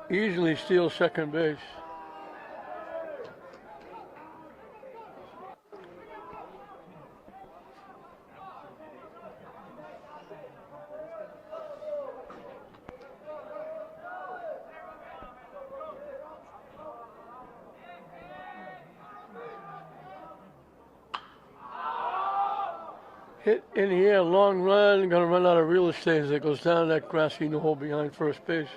easily steals second base. Hit in the air, long run, going to run out of real estate as it goes down that grassy knoll behind first base.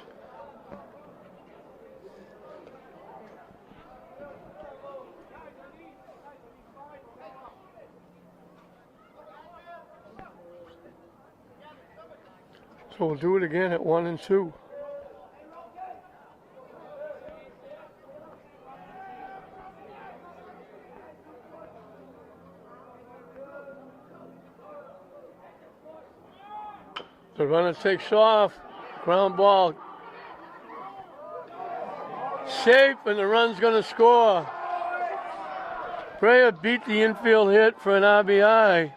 So we'll do it again at 1-2. The runner takes off, ground ball, safe, and the run's going to score. Brea beat the infield hit for an RBI.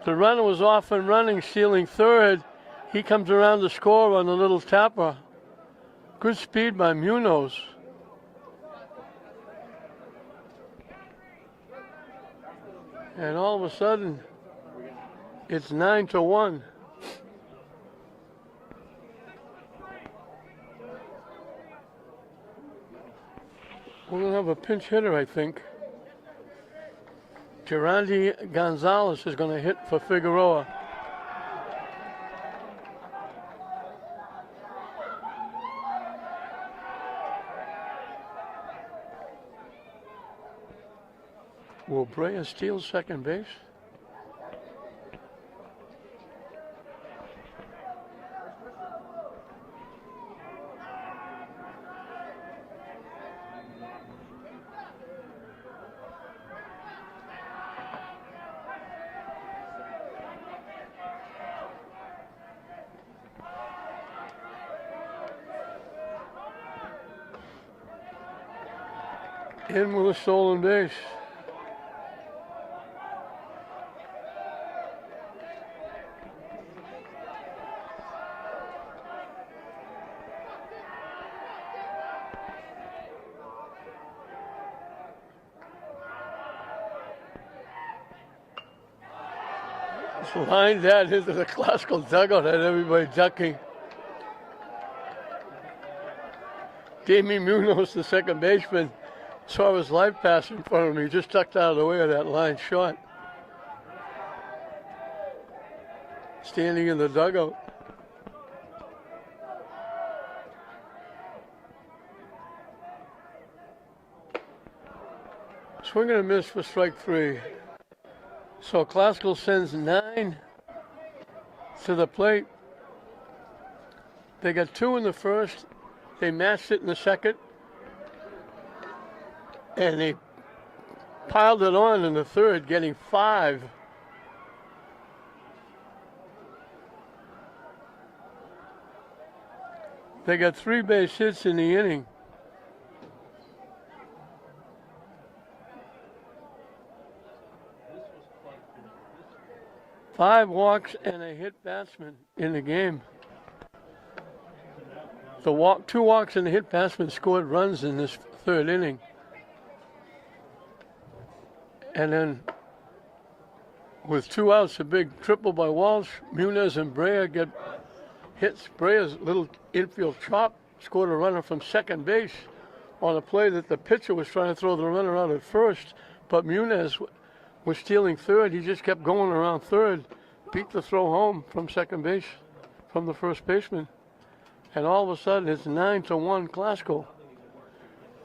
The runner was off and running, stealing third. He comes around to score on the little tapper. Good speed by Munoz. And all of a sudden, it's 9-1. We're going to have a pinch hitter, I think. Gerandi Gonzalez is going to hit for Figueroa. Will Brea steal second base? In with a stolen base. Lined that into the classical dugout, had everybody ducking. Damien Munoz, the second baseman, saw his life pass in front of him. He just ducked out of the way of that line shot. Standing in the dugout. Swing and a miss for strike 3. So Classical sends 9 to the plate. They got 2 in the first. They matched it in the second. And they piled it on in the third, getting 5. They got 3 base hits in the inning. Five walks and a hit batsman in the game. The 2 walks and a hit batsman scored runs in this third inning. And then with 2 outs, a big triple by Walsh, Munez and Brea get hits. Brea's little infield chop scored a runner from second base on a play that the pitcher was trying to throw the runner out at first, but Munez was stealing third. He just kept going around third, beat the throw home from second base from the first baseman. And all of a sudden, it's 9-1 Classical.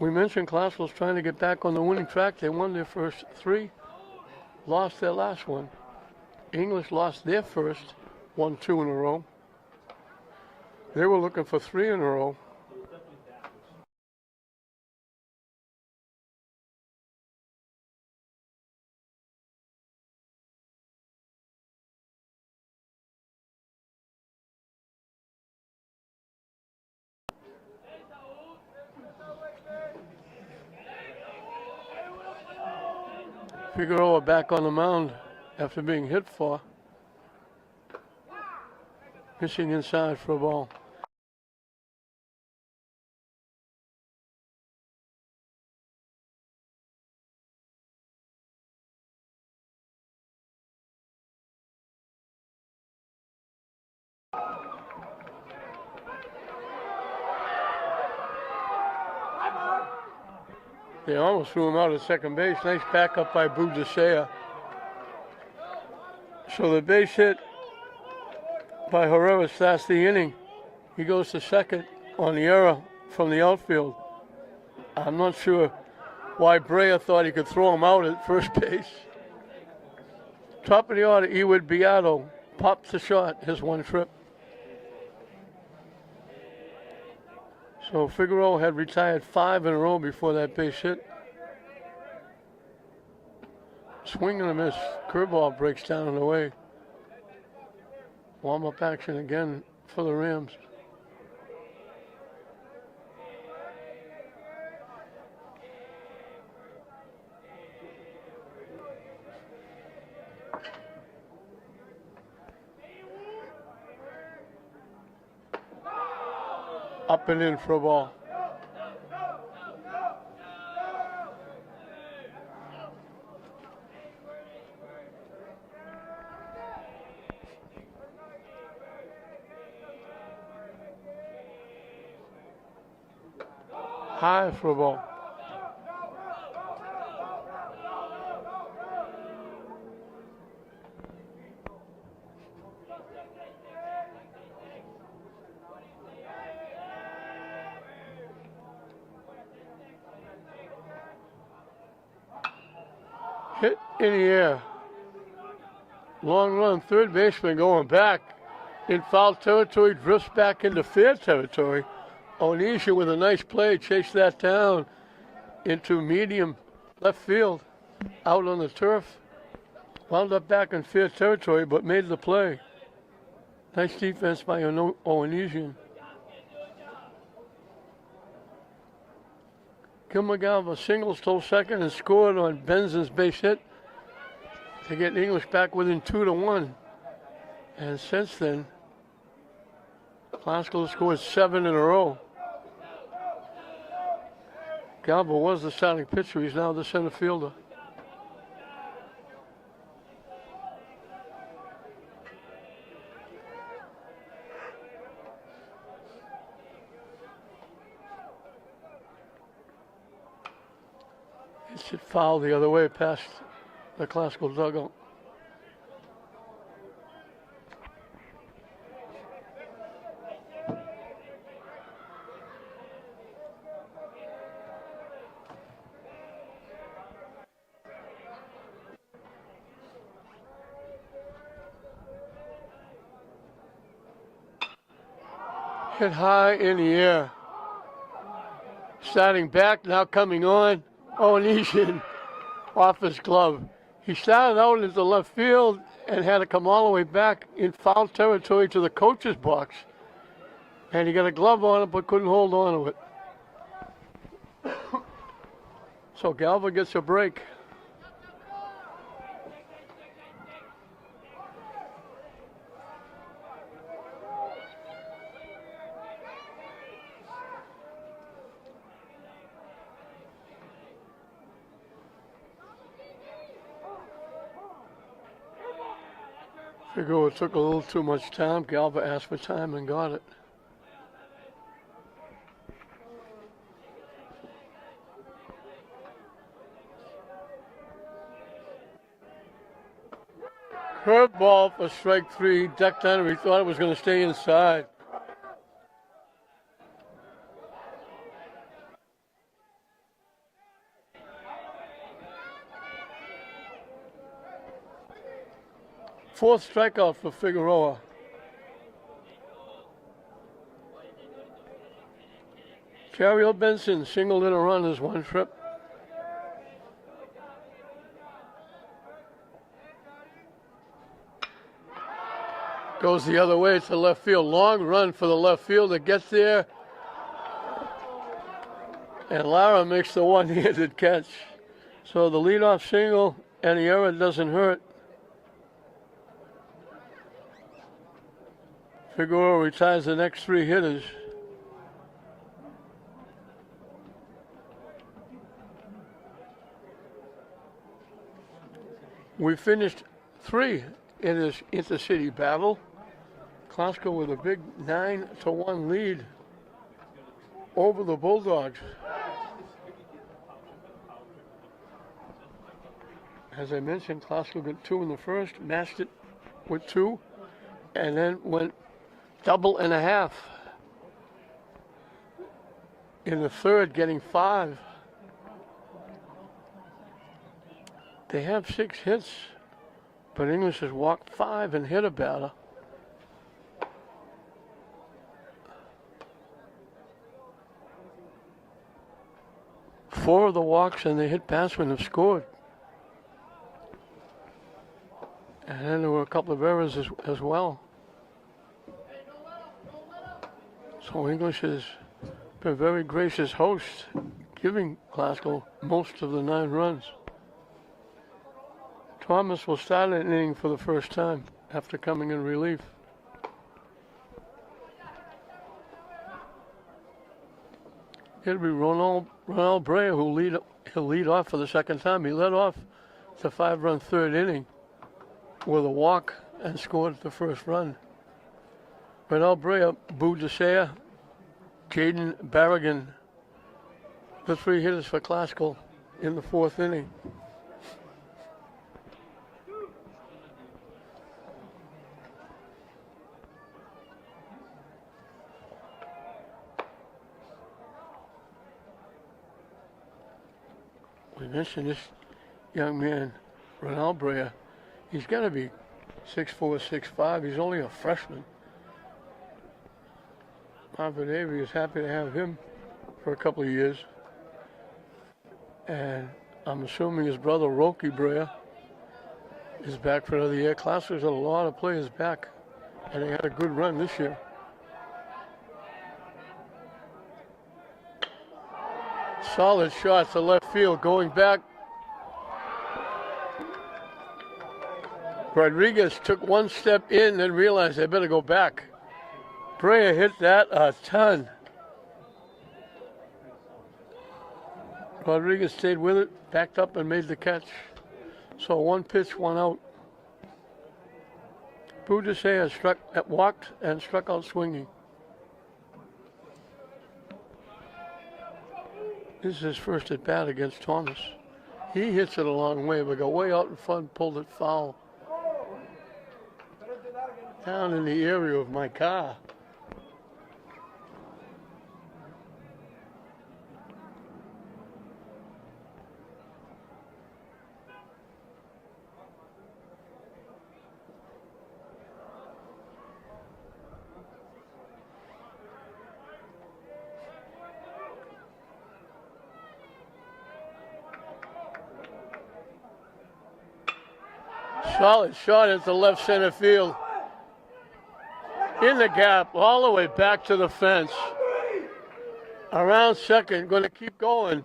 We mentioned Classical's trying to get back on the winning track. They won their first 3, lost their last one. English lost their first, won 2 in a row. They were looking for 3 in a row. Figueroa back on the mound after being hit for. Pitching inside for a ball. They almost threw him out at second base. Nice backup by Budasea. So the base hit by Herrera starts the inning. He goes to second on the error from the outfield. I'm not sure why Brea thought he could throw him out at first base. Top of the order, Eward Beato pops the shot, his 1 trip. So Figueroa had retired 5 in a row before that base hit. Swing and a miss. Curveball breaks down and away. Warm-up action again for the Rams. Up and in for a ball. High for a ball. Hit in the air. Long run, third baseman going back in foul territory, drifts back into fair territory. Onishi with a nice play, chased that down into medium left field, out on the turf. Wound up back in fair territory, but made the play. Nice defense by Onisian. Kilmagalva single, stole second, and scored on Benson's base hit to get English back within 2-1. And since then, Classical has scored 7 in a row. Galva was the starting pitcher. He's now the center fielder. It's hit foul the other way past the Classical dugout. Hit high in the air. Starting back, now coming on. Oh, and he's in off his glove. He started out into left field and had to come all the way back in foul territory to the coach's box. And he got a glove on it but couldn't hold on to it. So Galva gets a break. Figure it took a little too much time. Galva asked for time and got it. Curveball for strike three. Decked under. He thought it was going to stay inside. Fourth strikeout for Figueroa. Jariel Benson singled in a run as one trip. Goes the other way to left field. Long run for the left fielder. Gets there. And Lara makes the one-handed catch. So the leadoff single and the error doesn't hurt. Figueroa retires the next three hitters. We finished 3 in this intercity battle. Glasgow with a big 9-1 lead over the Bulldogs. As I mentioned, Glasgow got 2 in the first, matched it with 2, and then went double and a half in the third, getting 5. They have 6 hits, but English has walked 5 and hit a batter. Four of the walks and the hit batsmen have scored. And then there were a couple of errors as well. So English has been a very gracious host, giving Glasgow most of the 9 runs. Thomas will start an inning for the first time after coming in relief. It'll be Ronald Brea he'll lead off for the second time. He led off the 5-run third inning with a walk and scored the first run. Ronald Brea, Boo DeSea, Jaden Barrigan, the 3 hitters for Glasgow in the 4th inning. We mentioned this young man, Ronald Brea. He's got to be 6'4", 6'5". He's only a freshman. Marvin Avery is happy to have him for a couple of years. And I'm assuming his brother, Roki Brea, is back for another year. Glasgow's had a lot of players back, and they had a good run this year. Solid shot to left field, going back. Rodriguez took one step in and realized they better go back. Brea hit that a ton. Rodriguez stayed with it, backed up and made the catch. So 1 pitch, 1 out. Boo DeSea walked and struck out swinging. This is his first at bat against Thomas. He hits it a long way, but got way out in front, pulled it foul. Down in the area of my car. Solid shot into left center field. In the gap, all the way back to the fence. Around second, going to keep going.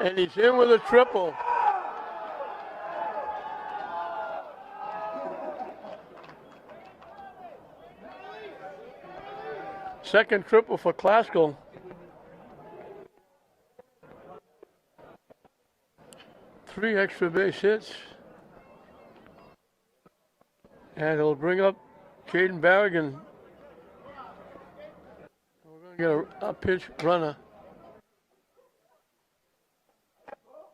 And he's in with a triple. Second triple for Classical. Three extra base hits. And it'll bring up Caden Barrigan. We're going to get a pitch runner.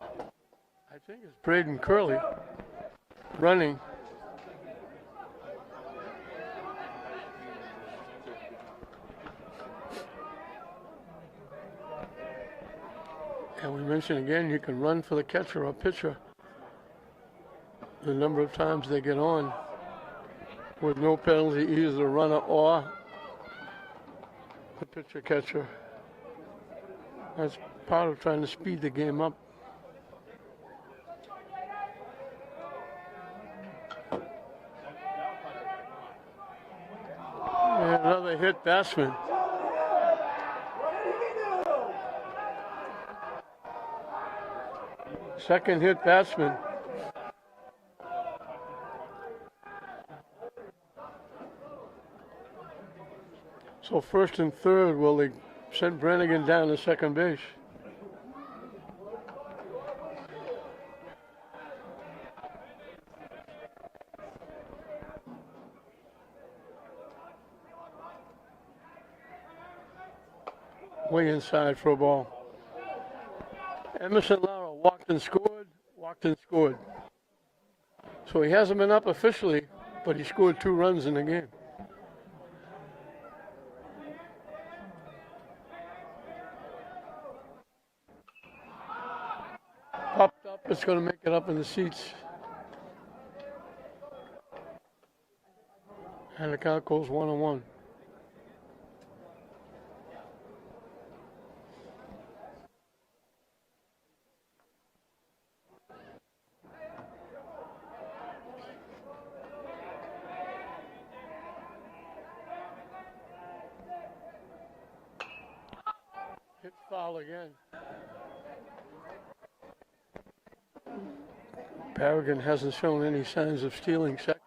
I think it's Braden Curley running. And we mentioned again, you can run for the catcher or pitcher the number of times they get on with no penalty, either the runner or the pitcher catcher. That's part of trying to speed the game up. And another hit batsman. Second hit batsman. So first and third, will they send Brannigan down to second base? Way inside for a ball. Emerson Lara walked and scored, walked and scored. So he hasn't been up officially, but he scored 2 runs in the game. Popped up, it's going to make it up in the seats. And the count goes 1-1. Hit foul again. Barrigan hasn't shown any signs of stealing second.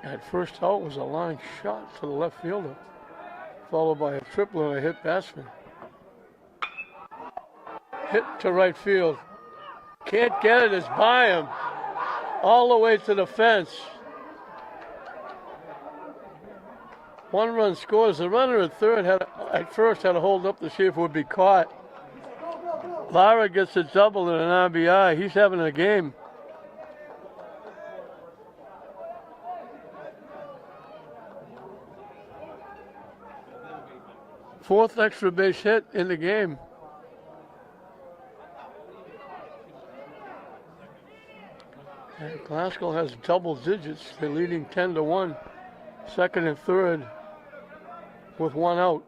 At first out was a line shot to the left fielder, followed by a triple and a hit batsman. Hit to right field. Can't get it, it's by him. All the way to the fence. 1 run scores. The runner at third at first had to hold up to see if it would be caught. Lara gets a double and an RBI. He's having a game. Fourth extra base hit in the game. And Glasgow has double digits. They're leading 10-1. Second and third with 1 out.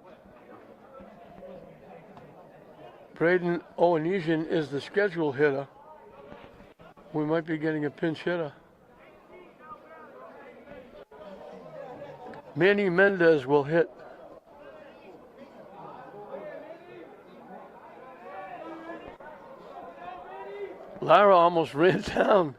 Braden Owenesian is the scheduled hitter. We might be getting a pinch hitter. Manny Mendez will hit. Lara almost ran down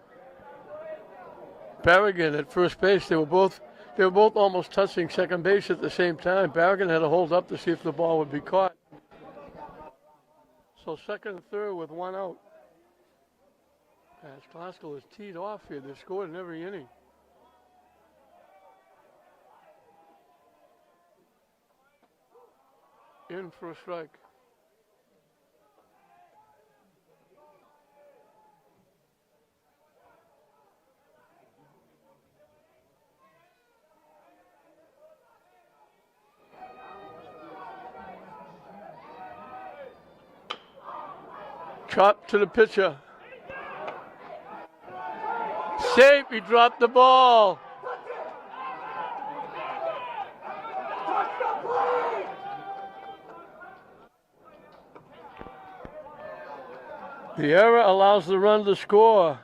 Barrigan at first base. They were both almost touching second base at the same time. Barrigan had to hold up to see if the ball would be caught. So second and third with one out. As Glasgow is teed off here, they've scored in every inning. In for a strike. Chop to the pitcher. Safe, he dropped the ball. The error allows the run to score.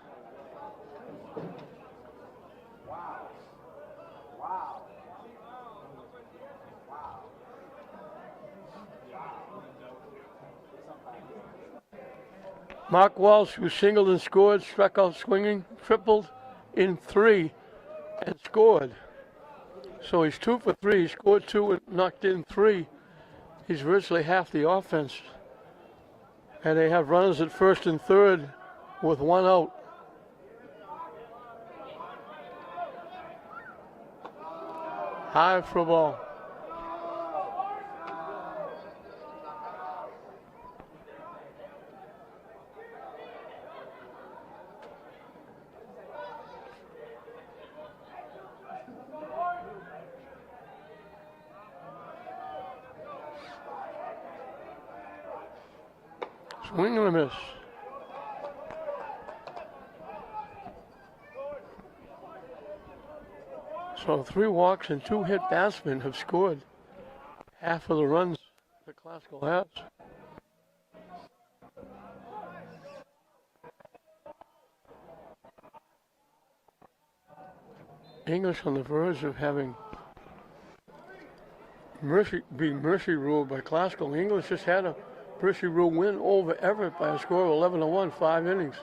Mark Walsh, who singled and scored, struck out swinging, tripled in 3 and scored. So he's 2 for 3. He scored 2 and knocked in 3. He's virtually half the offense. And they have runners at first and third with one out. High for a ball. Swing and a miss. So 3 walks and 2 hit batsmen have scored half of the runs that Glasgow has. English on the verge of having being mercy ruled by Glasgow. English just had a mercy rule win over Everett by a score of 11-1, 5 innings.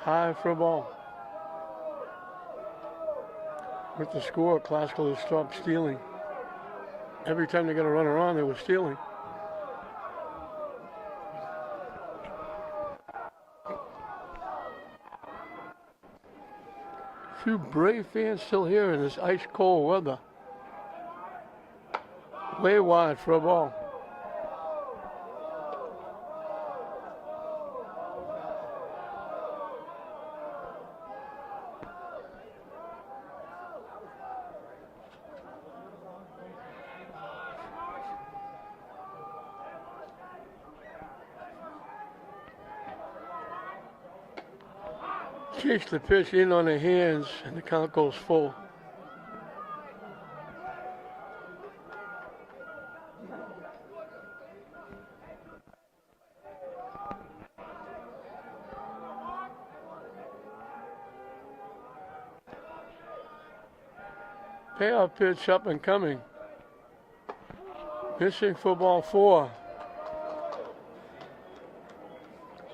High for a ball. With the score, Glasgow has stopped stealing. Every time they got a runner on, they were stealing. A few Brave fans still here in this ice cold weather. Way wide for a ball. Chase the pitch in on the hands, and the count goes full. Payoff pitch up and coming. Missing for ball 4.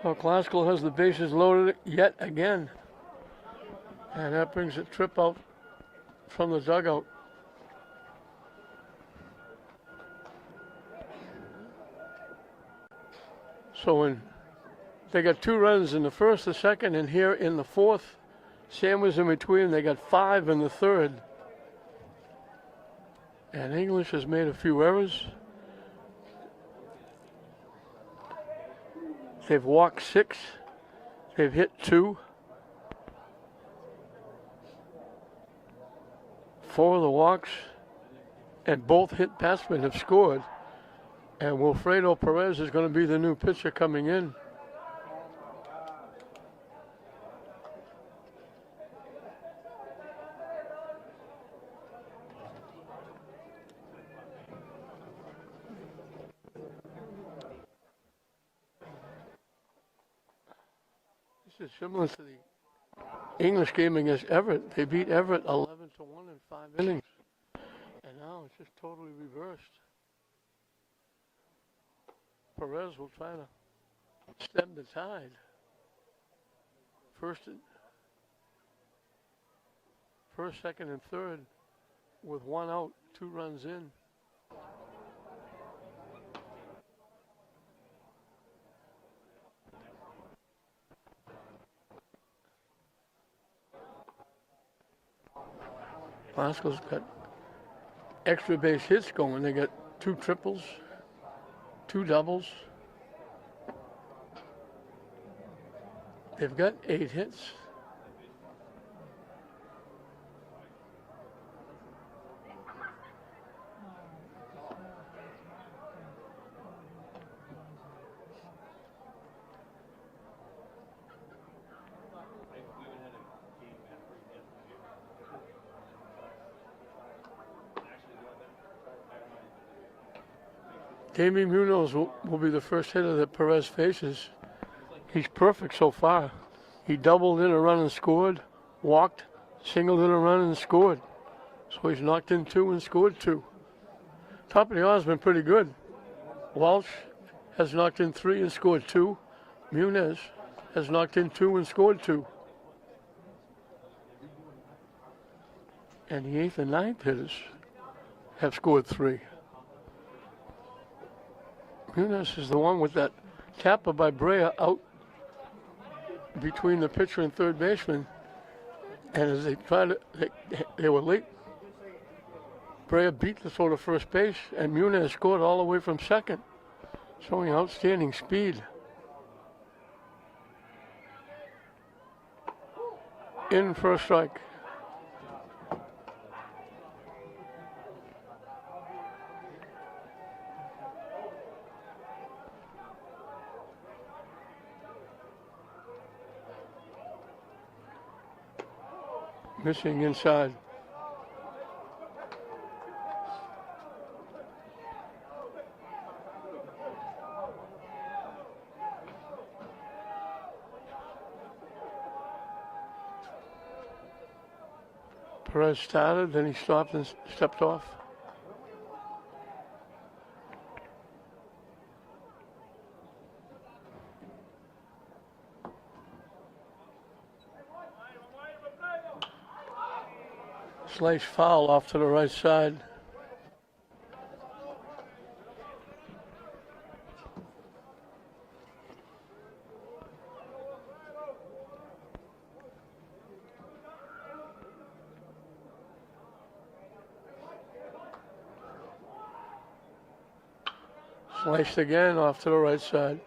So Glasgow has the bases loaded yet again. And that brings a trip out from the dugout. So when they got 2 runs in the first, the second, and here in the fourth, Sam was in between. They got 5 in the third. And English has made a few errors. They've walked 6. They've hit 2. 4 of the walks and both hit batsmen have scored. And Wilfredo Perez is going to be the new pitcher coming in. This is similar to the English game against Everett. They beat Everett 11-1 in 5 innings. And now it's just totally reversed. Perez will try to stem the tide. First, second, and third with 1 out, 2 runs in. Glasgow's got extra base hits going. They got 2 triples, 2 doubles. They've got 8 hits. Damian Munoz will be the first hitter that Perez faces. He's perfect so far. He doubled in a run and scored, walked, singled in a run and scored. So he's knocked in 2 and scored 2. Top of the order's been pretty good. Walsh has knocked in 3 and scored 2. Muniz has knocked in 2 and scored 2. And the 8th and 9th hitters have scored 3. Muniz is the one with that tapper by Brea out between the pitcher and third baseman. And as they tried to, they were late. Brea beat the throw to first base, and Muniz scored all the way from second, showing outstanding speed. In for a strike. Missing inside. Perez started, then he stopped and stepped off. Slice foul off to the right side. Sliced again off to the right side.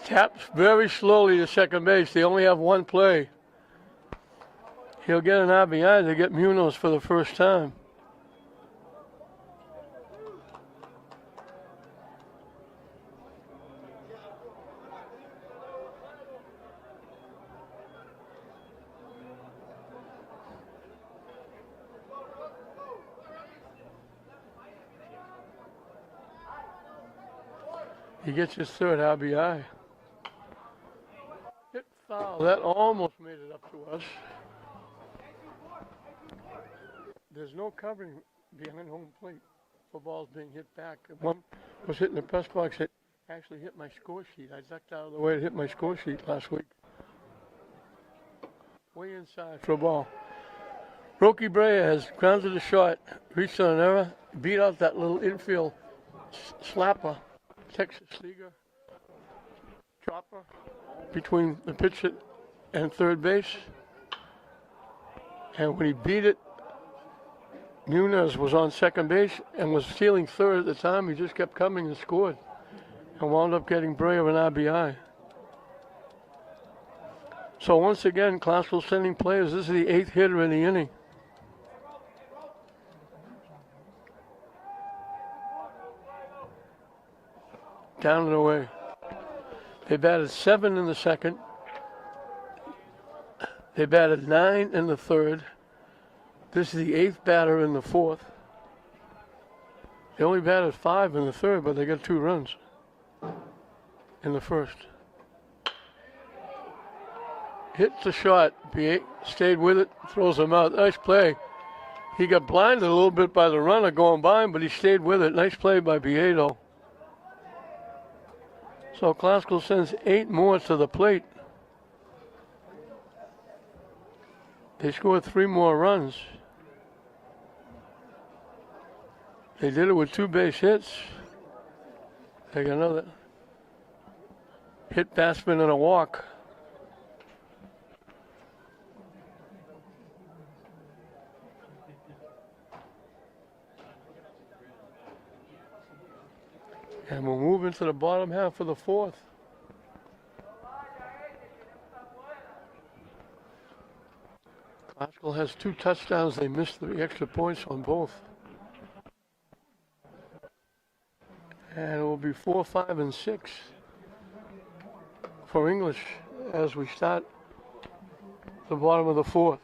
Taps very slowly to second base. They only have 1 play. He'll get an RBI to get Munoz for the first time. He gets his 3rd RBI. Hit foul. That almost made it up to us. There's no covering behind home plate for balls being hit back. One was hitting the press box. It actually hit my score sheet. I ducked out of the way to hit my score sheet last week. Way inside for a ball. Roky Brea has grounded a shot, reached on an error, beat out that little infield slapper. Texas Leaguer chopper between the pitcher and third base. And when he beat it, Muniz was on second base and was stealing third at the time. He just kept coming and scored and wound up getting Brea an RBI. So once again, Clarksville sending players. This is the 8th hitter in the inning. Down and away. They batted 7 in the second. They batted 9 in the third. This is the 8th batter in the 4th. They only batted 5 in the third, but they got 2 runs in the first. hits the shot. B8 stayed with it, throws him out. Nice play. He got blinded a little bit by the runner going by him, but he stayed with it. Nice play by Bieto. So Classical sends 8 more to the plate. They scored 3 more runs. They did it with 2 base hits. They got another hit batsman and a walk. And we'll move into the bottom half of the 4th. Classical has 2 touchdowns. They missed the extra points on both. And it will be 4, 5, and 6 for English as we start the bottom of the 4th.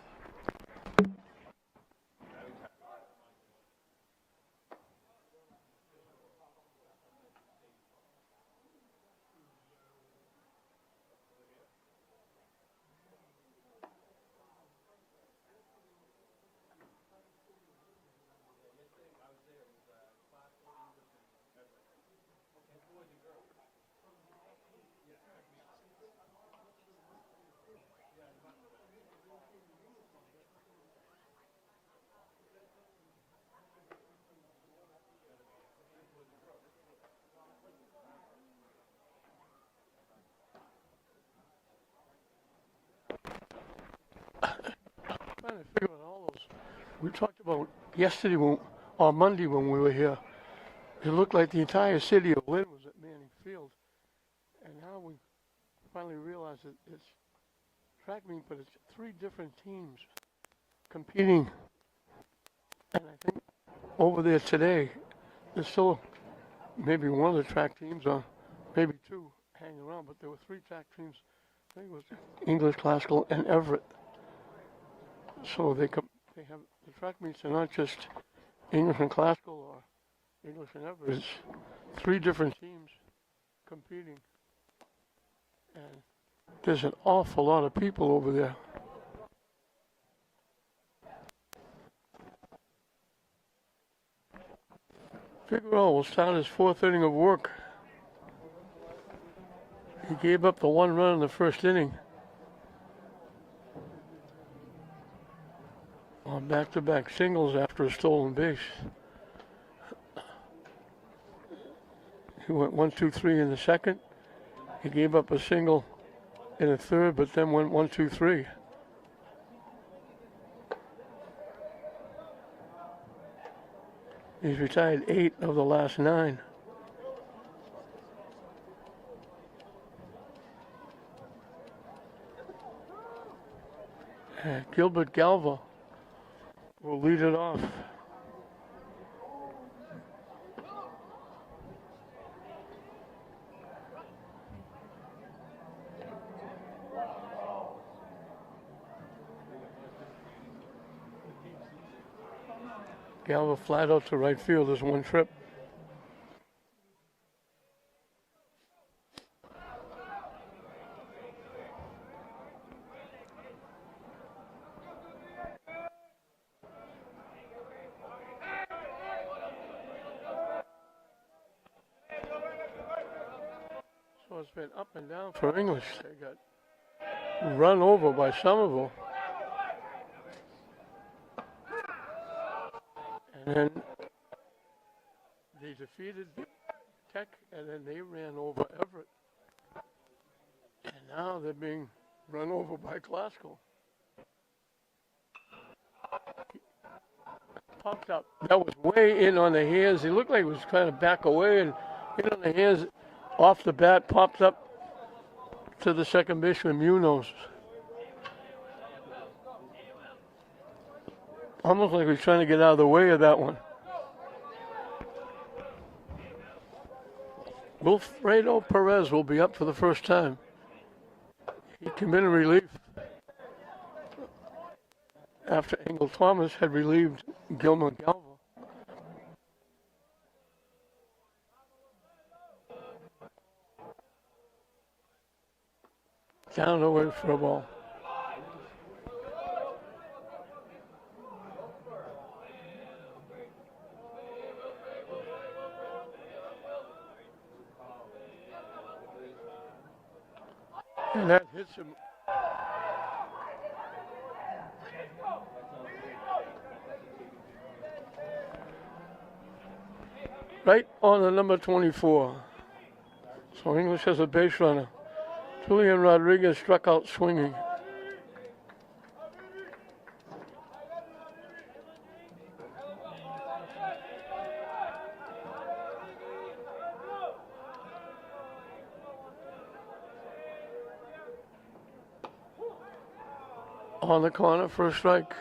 Trying to figure out all those. We talked about yesterday or Monday when we were here. It looked like the entire city of Lynn was at Manning Field. And now we finally realize that it's track meet, but it's 3 different teams competing. And I think over there today, there's still maybe one of the track teams or maybe 2 hanging around, but there were 3 track teams. I think it was English, Classical, and Everett. So they have the track meets are not just English and Classical or English and Everett. It's 3 different teams competing, and there's an awful lot of people over there. Figueroa will start his 4th inning of work. He gave up the 1 run in the first inning. On back-to-back singles after a stolen base. He went 1, 2, 3 in the second. He gave up a single in the third, but then went 1, 2, 3. He's retired 8 of the last 9. And Gilbert Galva will lead it off. Galva flat out to right field. There's 1 trip. So it's been up and down for English. They got run over by Somerville. And then they defeated Tech, and then they ran over Everett. And now they're being run over by Classical. Popped up. That was way in on the hands. He looked like he was trying to back away and hit on the hands off the bat, popped up to the second baseman, Munoz. Almost like he was trying to get out of the way of that one. Wilfredo Perez will be up for the first time. He came in relief after Engel Thomas had relieved Gilmer Galva. Down away for a ball. hits him. Right on the number 24. So English has a base runner. Julian Rodriguez struck out swinging. On the corner for a strike.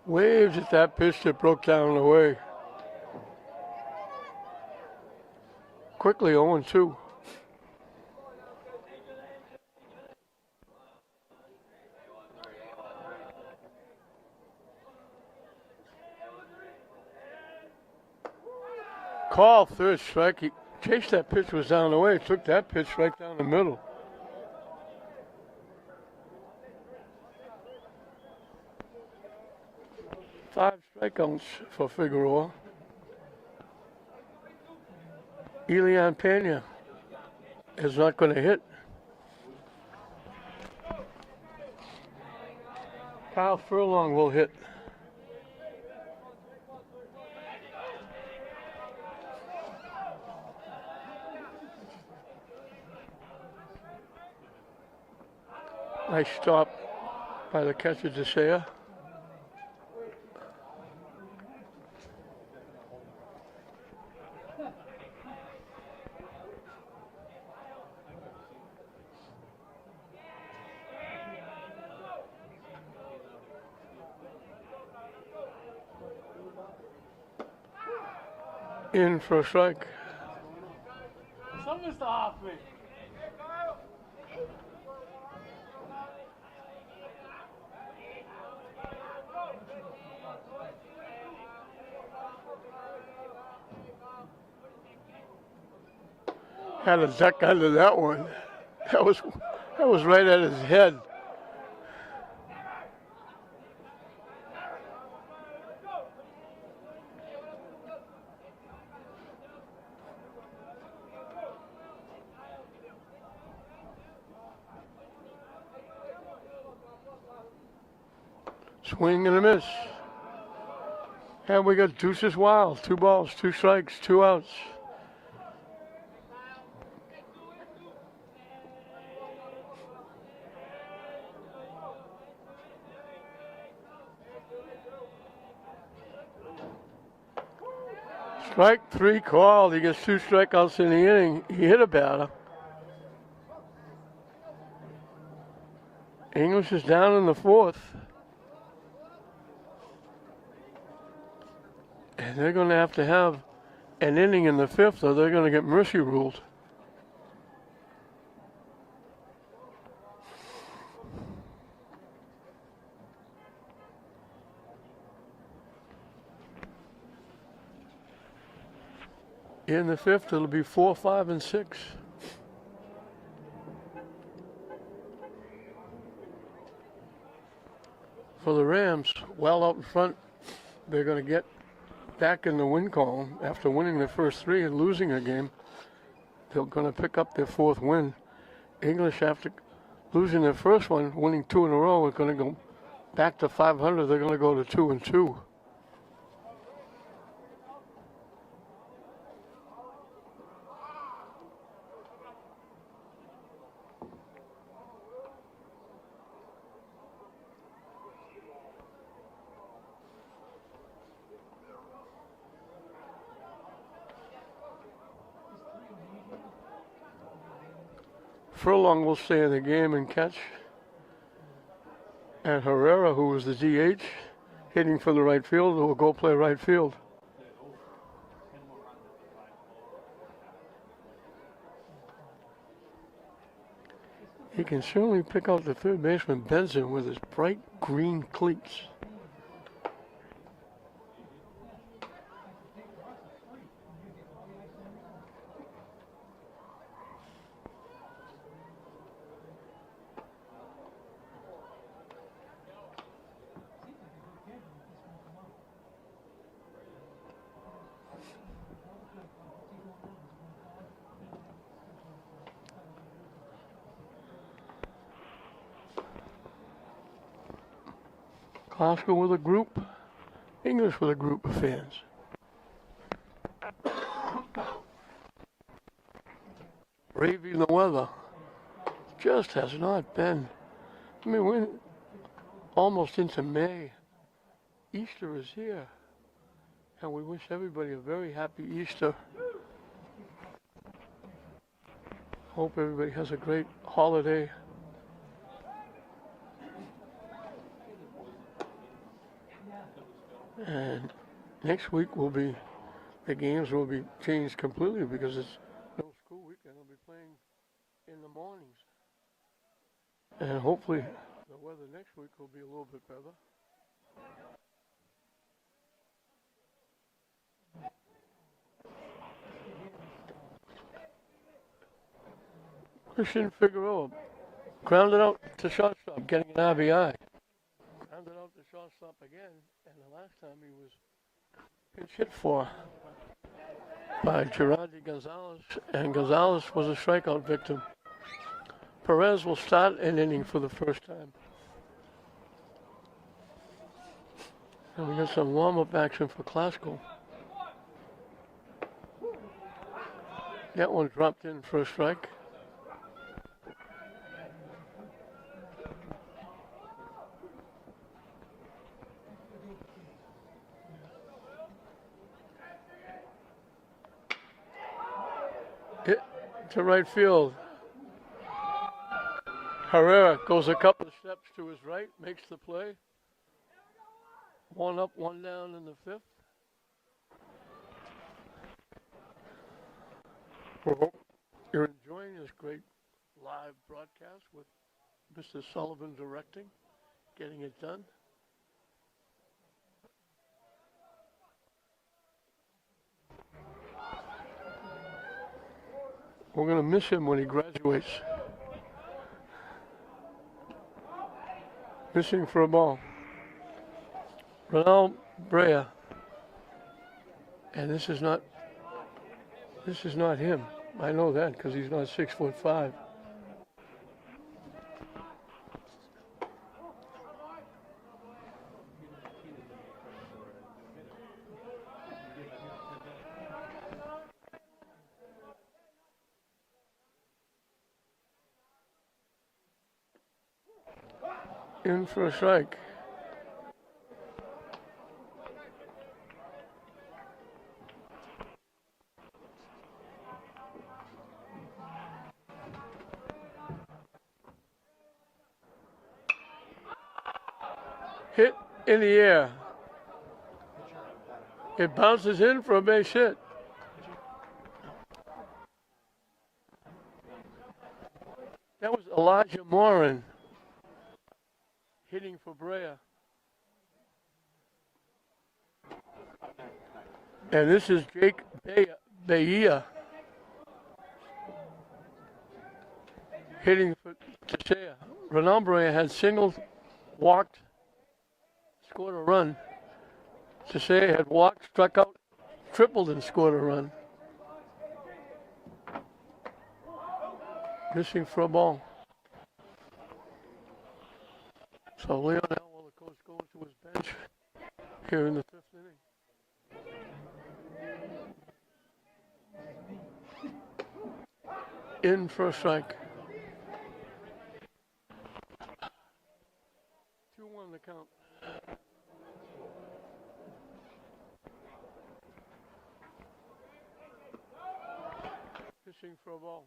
Waves at that pitch that broke down the way. Quickly 0-2. Call third strike. He chased that pitch, was down the way. Took that pitch right down the middle. Five strikeouts for Figueroa. Elian Pena is not going to hit. Kyle Furlong will hit. Nice stop by the catcher, DeSea. In for a strike. Something's off me. Had a duck under that one. That was right at his head. Swing and a miss. And we got Deuces Wild. 2 balls, 2 strikes, 2 outs. Strike 3 called. He gets 2 strikeouts in the inning. He hit a batter. English is down in the 4th. And they're going to have an inning in the 5th, or they're going to get mercy ruled. In the 5th, it'll be 4, 5, and 6. For the Rams, well out in front, they're going to get back in the win column after winning the first 3 and losing a game. They're going to pick up their 4th win. English, after losing their first one, winning 2 in a row, are going to go back to 500. They're going to go to 2-2. Furlong will stay in the game and catch. And Herrera, who was the DH, hitting for the right field, will go play right field. He can certainly pick out the third baseman, Benson, with his bright green cleats. Classical with a group, English with a group of fans. Braving the weather just has not been. I mean, we're almost into May. Easter is here. And we wish everybody a very happy Easter. Hope everybody has a great holiday. And next week the games will be changed completely because it's no school week and they'll be playing in the mornings. And hopefully the weather next week will be a little bit better. Christian Figueroa grounded out to shortstop, getting an RBI. Grounded out to shortstop again, and the last time he was pinch hit for by Gerardi Gonzalez, and Gonzalez was a strikeout victim. Perez will start an inning for the first time. And we got some warm-up action for Classical. That one dropped in for a strike. Hit to right field. Herrera goes a couple of steps to his right, makes the play. One up, one down in the fifth. Hope you're enjoying this great live broadcast with Mr. Sullivan directing, getting it done. We're going to miss him when he graduates. Missing for a ball. Ronald Brea. And this is not him. I know that because he's not 6'5". In for a strike. Hit in the air. It bounces in for a base hit. That was Elijah Morin hitting for Brea. And this is Jake Bahia hitting for Teixeira. Ronald Brea had singled, walked, scored a run. Teixeira had walked, struck out, tripled, and scored a run. Missing for a ball. So Leon will, of course, go into his bench here in the fifth inning. In for a strike. 2-1 the count. Fishing for a ball.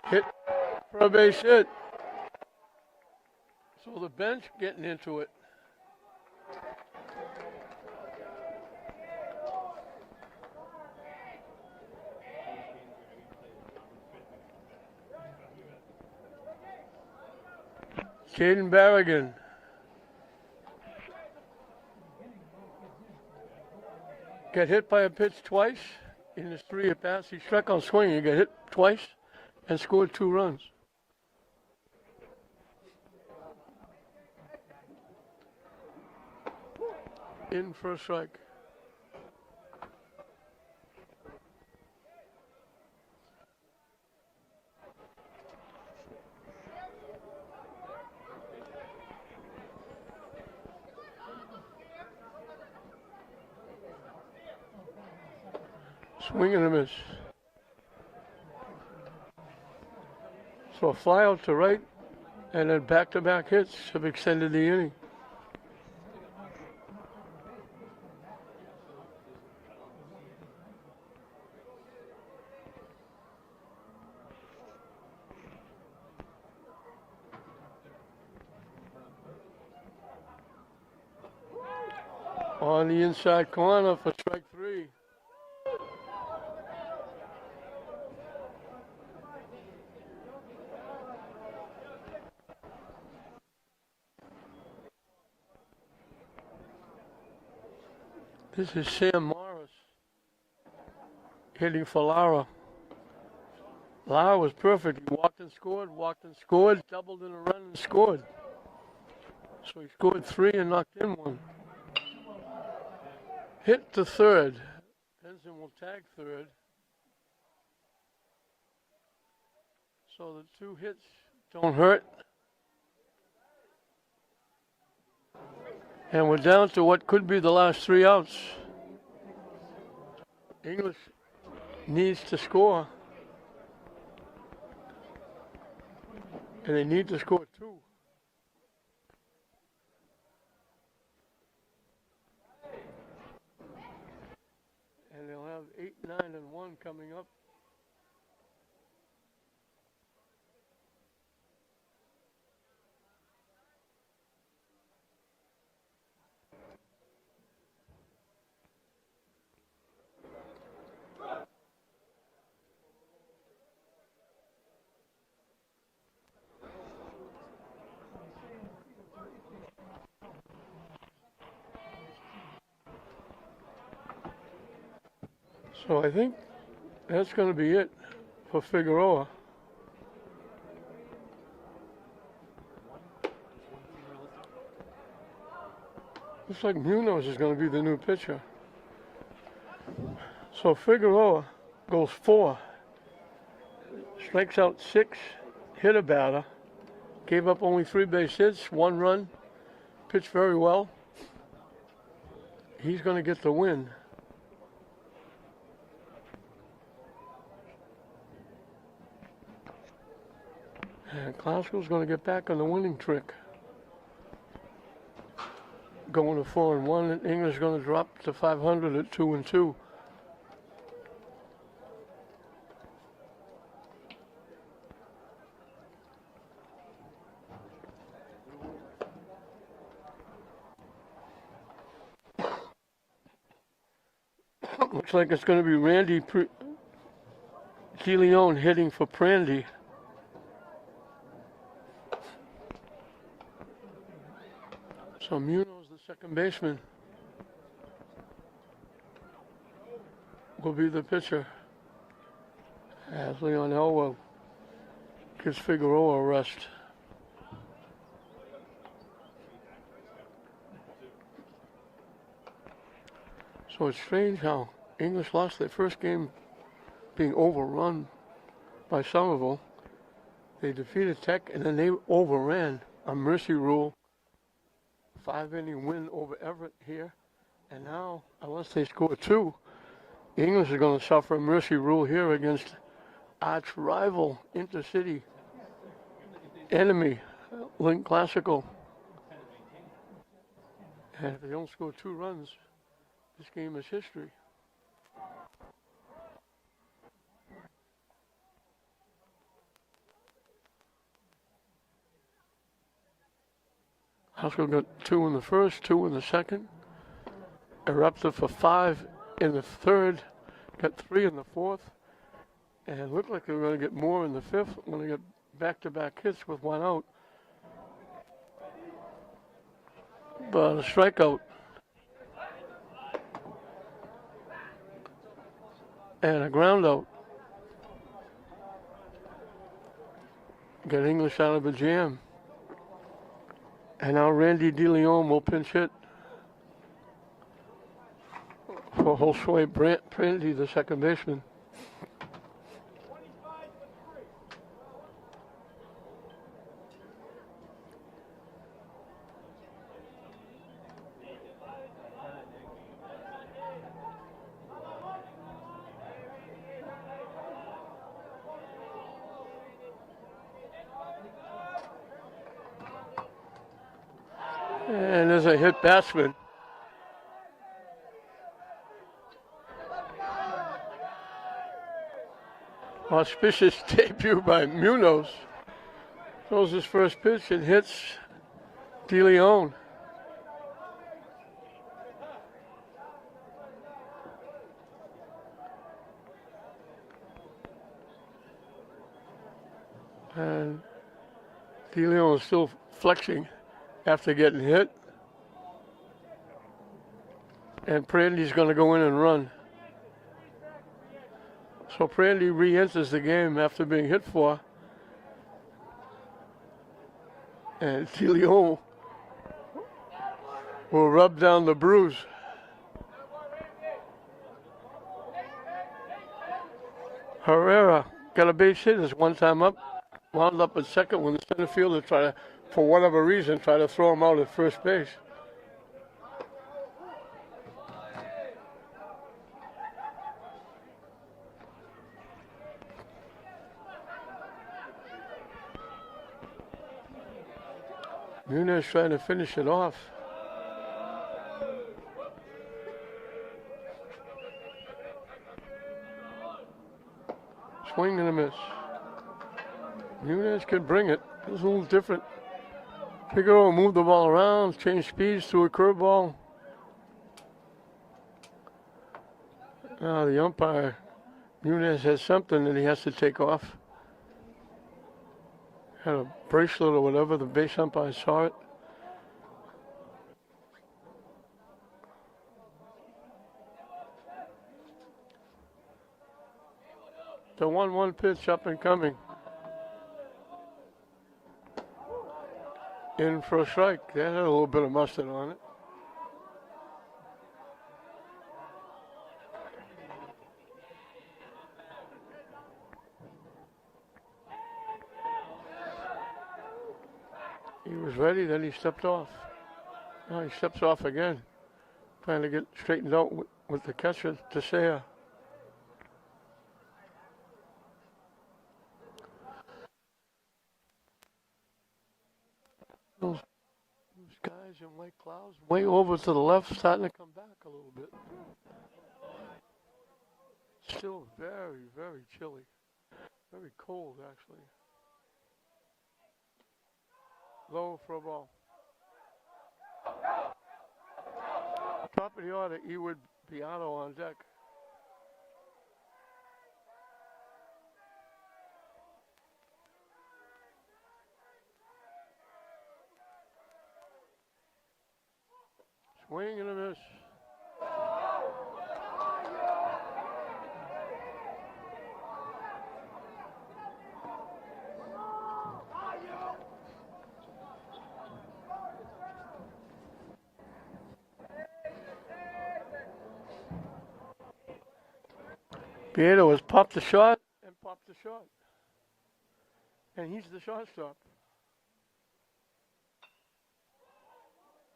Hit for a base hit. So the bench getting into it. Caden Barrigan. Got hit by a pitch twice in his 3 at-bats. He struck out swinging. He got hit twice and scored 2 runs. In for a strike. Swing and a miss. So a fly out to right and then back-to-back hits have extended the inning. On the inside corner for strike 3. This is Sam Morris hitting for Lara. Lara was perfect. He walked and scored, doubled in a run and scored. So he scored 3 and knocked in 1. Hit to third. Benson will tag third. So the 2 hits don't hurt. And we're down to what could be the last 3 outs. English needs to score. And they need to score 2. And they'll have 8, 9, and 1 coming up. So I think that's going to be it for Figueroa. Looks like Munoz is going to be the new pitcher. So Figueroa goes 4, strikes out 6, hit a batter, gave up only 3 base hits, 1 run, pitched very well. He's going to get the win. And Glasgow's going to get back on the winning trick. Going to 4 and 1, and English going to drop to 500 at 2 and 2. Looks like it's going to be Randy DeLeon hitting for Prandy. So Munoz, the second baseman, will be the pitcher as Leon Elwell gives Figueroa a rest. So it's strange how English lost their first game being overrun by Somerville. They defeated Tech and then they overran a mercy rule 5-inning win over Everett here. And now, unless they score 2, English is going to suffer a mercy rule here against arch rival intercity enemy, Link Classical. And if they don't score 2 runs, this game is history. Haskell got 2 in the first, 2 in the second. Erupted for 5 in the third, got 3 in the fourth, and it looked like they were going to get more in the fifth when they got back-to-back hits with 1 out. But a strikeout. And a ground out. Get English out of a jam. And now Randy DeLeon will pinch hit for Josue Prandy, the second baseman. And there's a hit batsman. Auspicious debut by Munoz. Throws his first pitch and hits De Leon. And De Leon is still flexing after getting hit. And Prandy's going to go in and run. So Prandy re-enters the game after being hit for. And De Leon will rub down the bruise. Herrera got a base hit his one time up. Wound up at second when the center fielder tried to, for whatever reason, try to throw him out at first base. Munez trying to finish it off. Swing and a miss. Munez can bring it. It's a little different. Figueroa moved the ball around, changed speeds to a curveball. Now the umpire, Munez, has something that he has to take off. Had a bracelet or whatever, the base umpire saw it. The 1-1 pitch up and coming. In for a strike. That had a little bit of mustard on it. He was ready, then he stepped off. Now he steps off again, trying to get straightened out with the catcher, Teixeira. Those guys in white clouds way over to the left, starting to come back a little bit. Still very, very chilly. Very cold, actually. Low for a ball. Top of the order, Eward Beato on deck. Swing and a miss. Beato has popped the shot and popped the shot. And he's the shortstop.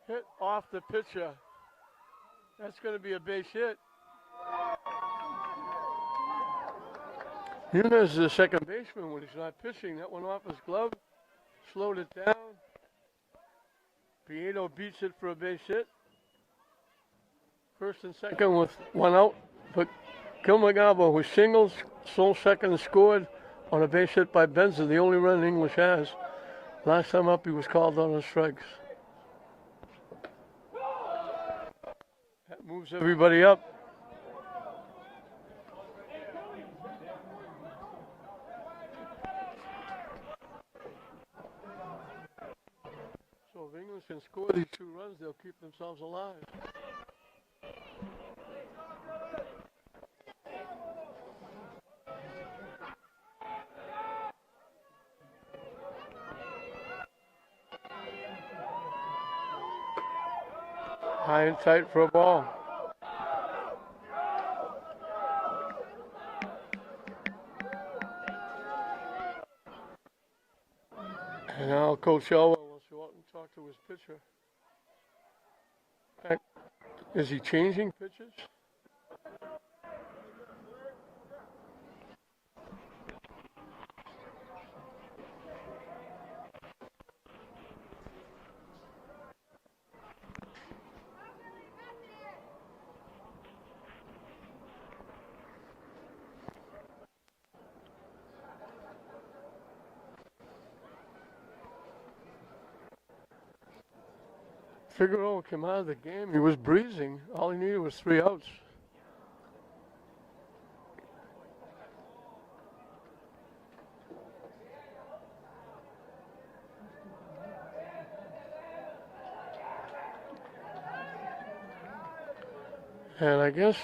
Hit off the pitcher. That's going to be a base hit. Munez is the second baseman when he's not pitching. That went off his glove. Slowed it down. Beato beats it for a base hit. First and second with one out. But Kilmagabo, who singles, stole second and scored on a base hit by Benza, the only run English has. Last time up, he was called on strikes. That moves everybody up. So if English can score these 2 runs, they'll keep themselves alive. High and tight for a ball. And now Coach Elwell wants to go out and talk to his pitcher. Is he changing pitches? Figueroa came out of the game. He was breezing. All he needed was 3 outs. And I guess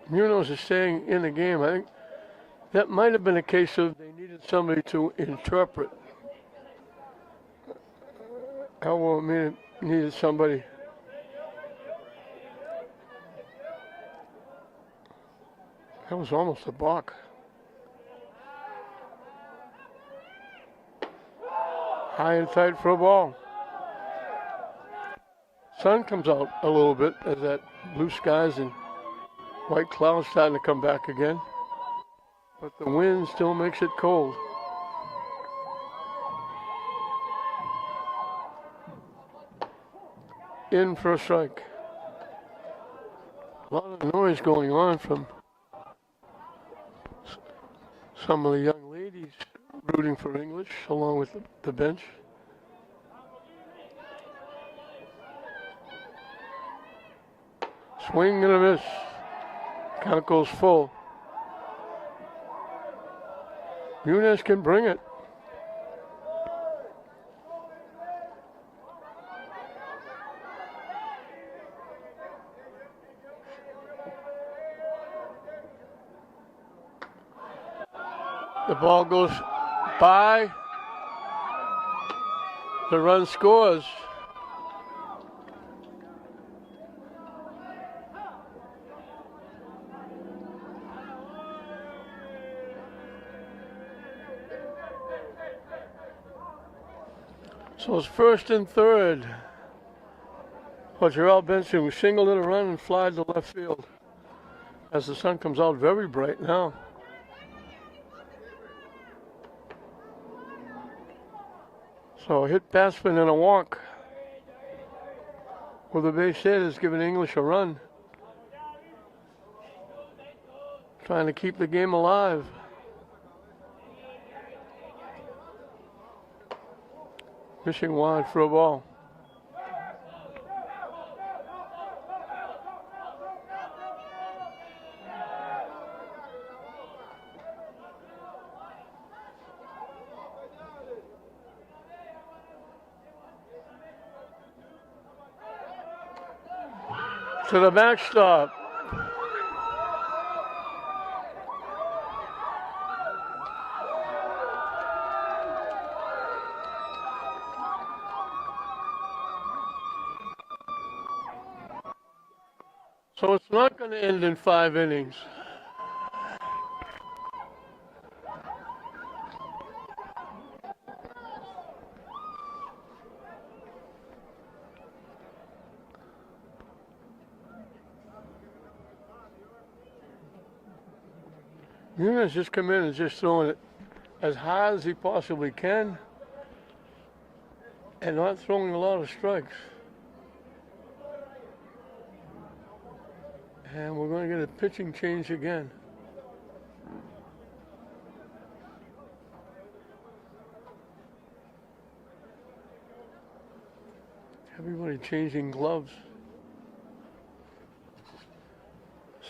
Munoz is staying in the game. I think that might have been a case of they needed somebody to interpret. Elbow needed somebody. That was almost a balk. High and tight for a ball. Sun comes out a little bit as that blue skies and white clouds starting to come back again. But the wind still makes it cold. In for a strike. A lot of noise going on from some of the young ladies rooting for English along with the bench. Swing and a miss. Count goes full. Muniz can bring it. The ball goes by. The run scores. So it's first and third. Well, Jarrell Benson, who singled in a run and flied to left field as the sun comes out very bright now. So a hit batsman and a walk. With a base hit is giving English a run. Trying to keep the game alive. Fishing wide for a ball. To the backstop. So it's not going to end in 5 innings. Muniz just come in and just throwing it as high as he possibly can and not throwing a lot of strikes. And we're going to get a pitching change again. Everybody changing gloves.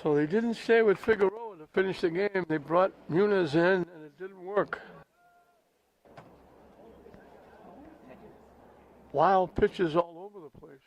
So they didn't stay with Figueroa to finish the game. They brought Muniz in and it didn't work. Wild pitches all over the place.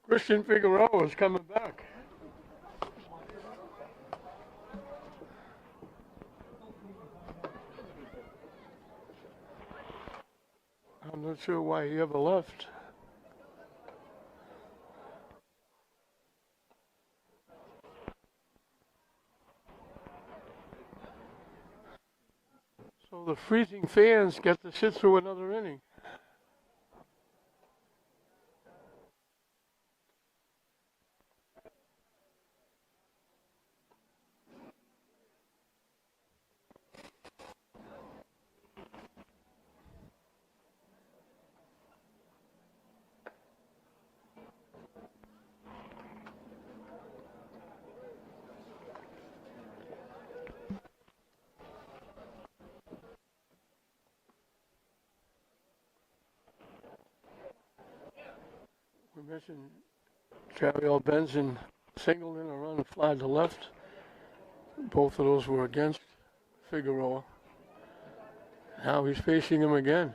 Christian Figueroa is coming back. I'm not sure why he ever left. So the freezing fans get to sit through another inning. We mentioned Jerry Benson singled in a run and fly to left. Both of those were against Figueroa. Now he's facing him again.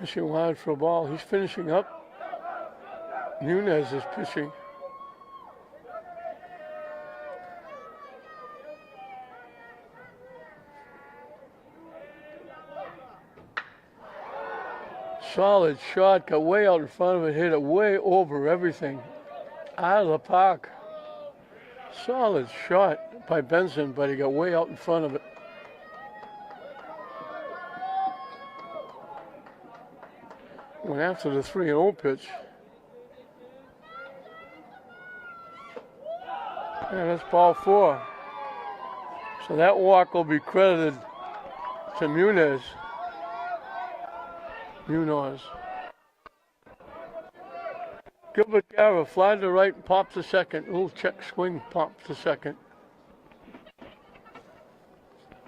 Pitching wide for a ball. He's finishing up. Nunez is pitching. Solid shot, got way out in front of it, hit it way over everything. Out of the park. Solid shot by Benson, but he got way out in front of it. Went after the 3-0 pitch. And that's ball 4. So that walk will be credited to Munoz. Gilbert Guerra fly to right and pop to second. Little check swing, pop to second.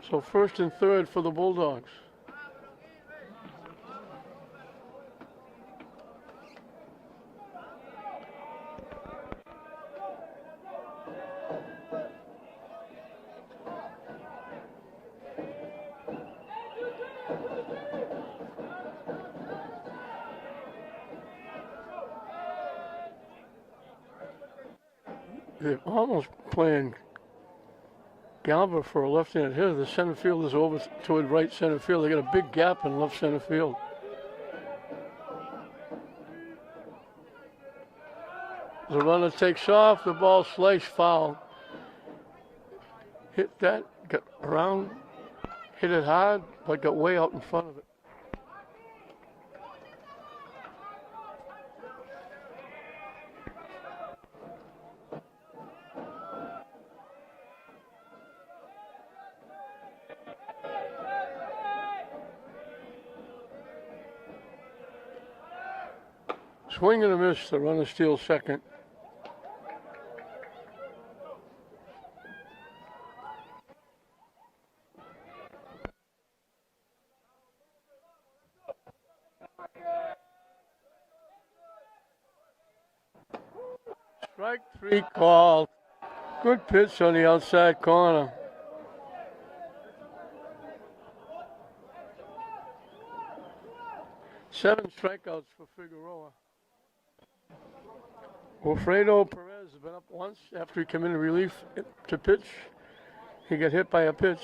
So first and third for the Bulldogs. They're almost playing Galba for a left-handed hitter. The center field is over toward right center field. They got a big gap in left center field. The runner takes off. The ball sliced foul. Hit that, got around, hit it hard, but got way out in front of it. Swing and a miss. The runner steals second. Strike 3 called. Good pitch on the outside corner. Seven strikeouts for Figueroa. Wilfredo Perez has been up once after he came in relief to pitch. He got hit by a pitch.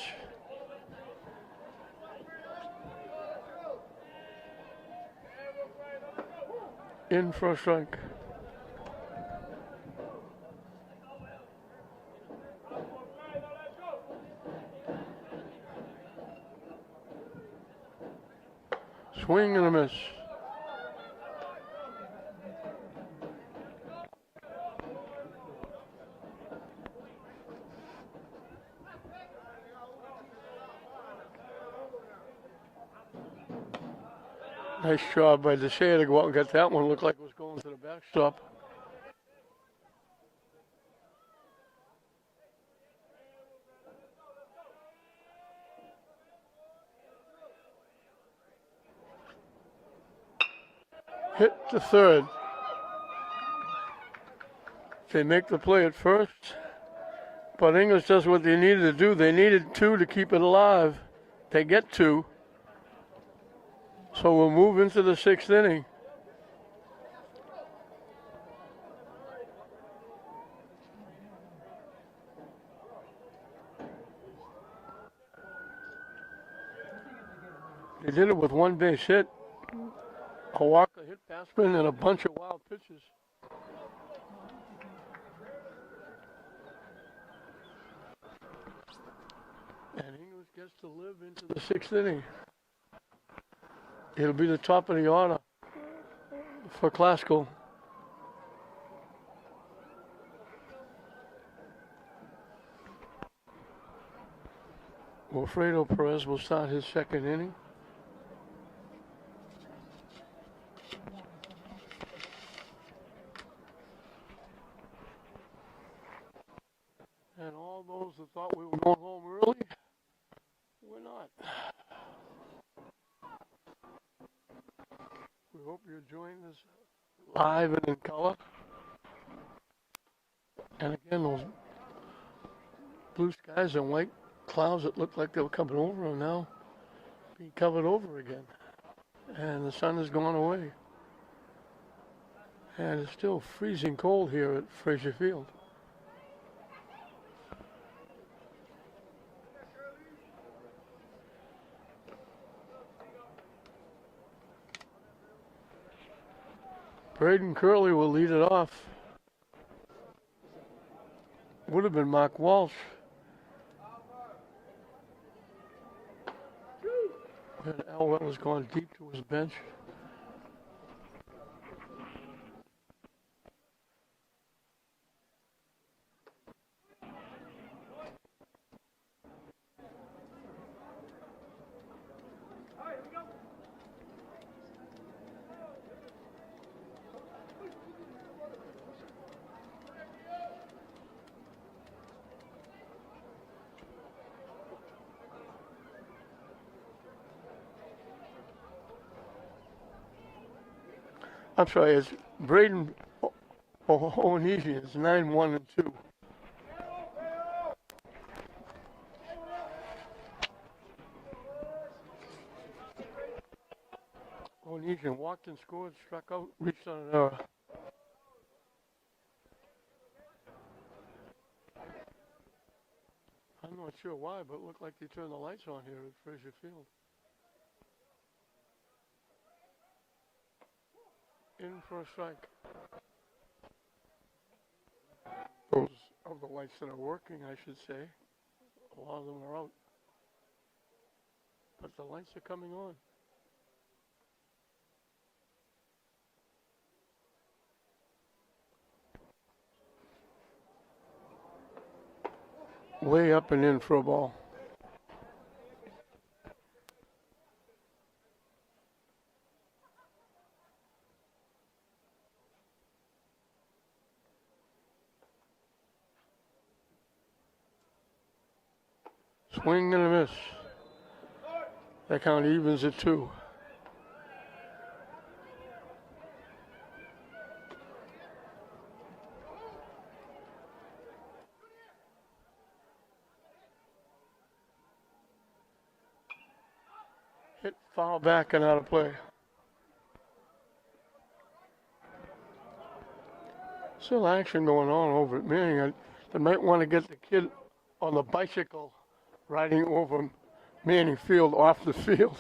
In for a strike. Swing and a miss. Nice job by DeShea to go out and get that one. Looked like it was going to the backstop. Hit to third. They make the play at first, but English does what they needed to do. They needed 2 to keep it alive. They get 2. So we'll move into the 6th inning. They did it with 1 base hit, a walk, a hit batsman, and a bunch of wild pitches. And English gets to live into the 6th inning. It'll be the top of the order for Classical. Wilfredo Perez will start his second inning. And all those that thought we were going home early, we're not. We hope you're enjoying this live and in color. And again, those blue skies and white clouds that looked like they were coming over are now being covered over again. And the sun has gone away. And it's still freezing cold here at Frazier Field. Braden Curley will lead it off. Would have been Mark Walsh. And Elwell has gone deep to his bench. I'm sorry, it's Braden Owenesian. It's 9-1-2. Owenesian walked and scored, struck out, reached on an error. I'm not sure why, but it looked like they turned the lights on here at Frazier Field. In for a strike. Those of the lights that are working, I should say. A lot of them are out. But the lights are coming on. Way up and in for a ball. Swing and a miss. That count evens at 2. Hit foul back and out of play. Still action going on over at Manning. They might want to get the kid on the bicycle riding over Manning Field off the field.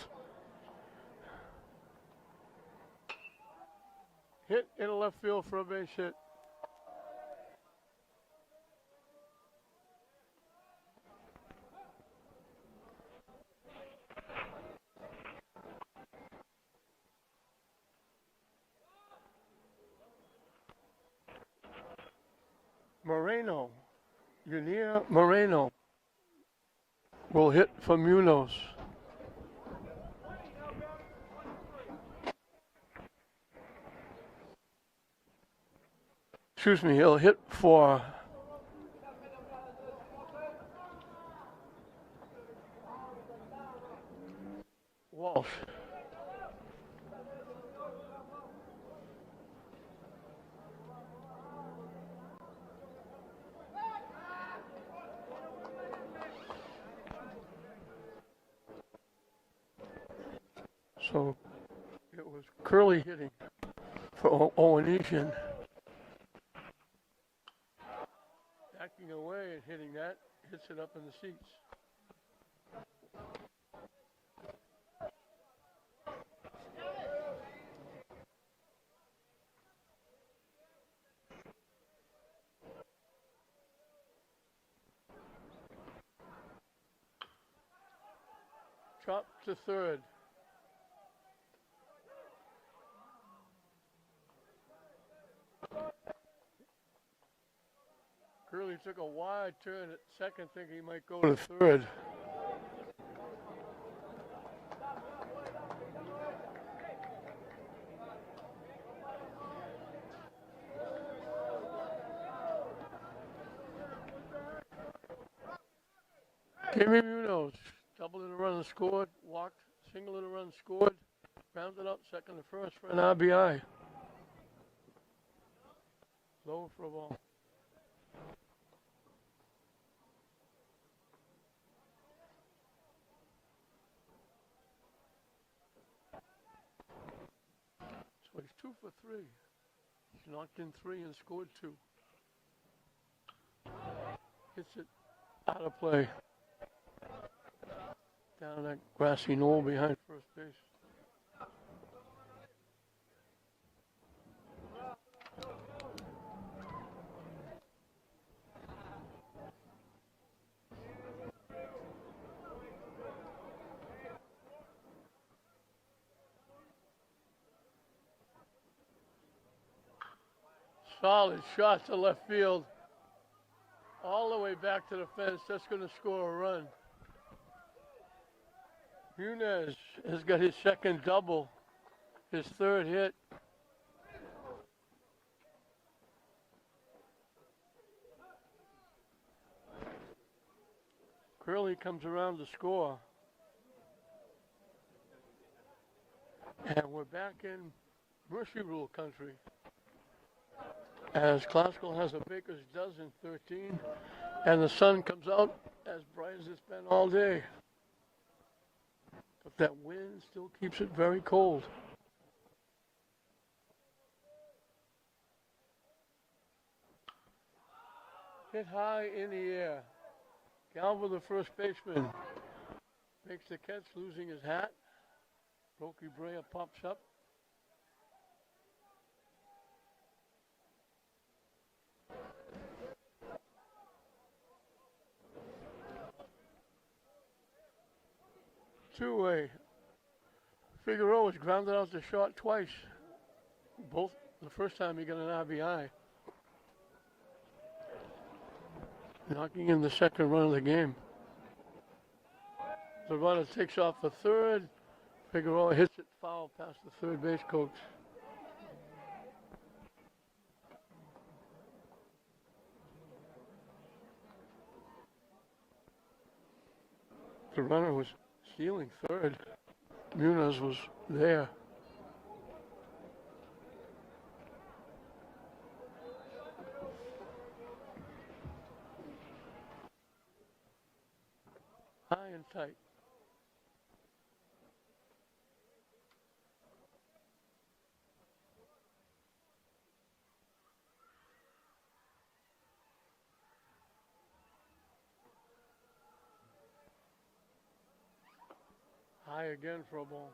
Hit in left field for a base hit. Moreno, Yunier Moreno will hit for Munoz. Excuse me, he'll hit for Walsh. So it was Curley hitting for Owenesian. Backing away and hitting that, hits it up in the seats. Chop to third. Curley took a wide turn at second, thinking he might go to third. Jamie Munoz, double in a run and scored, walked, single in a run, scored, rounded out second and first for an RBI. Low for a ball. So he's 2 for 3. He's knocked in 3 and scored 2. Hits it out of play. Down that grassy knoll behind first base. Solid shot to left field. All the way back to the fence. That's going to score a run. Munez has got his second double, his third hit. Curley comes around to score. And we're back in Mercy Rule country. As Classical has a baker's dozen, 13, and the sun comes out as bright as it's been all day. But that wind still keeps it very cold. Hit high in the air. Galva, the first baseman, makes the catch, losing his hat. Roky Brea pops up. Two-way. Figueroa was grounded out to short twice. Both, the first time he got an RBI. Knocking in the second run of the game. The runner takes off for third. Figueroa hits it foul past the third base coach. The runner was stealing third. Munez was there. High and tight. High again for a ball.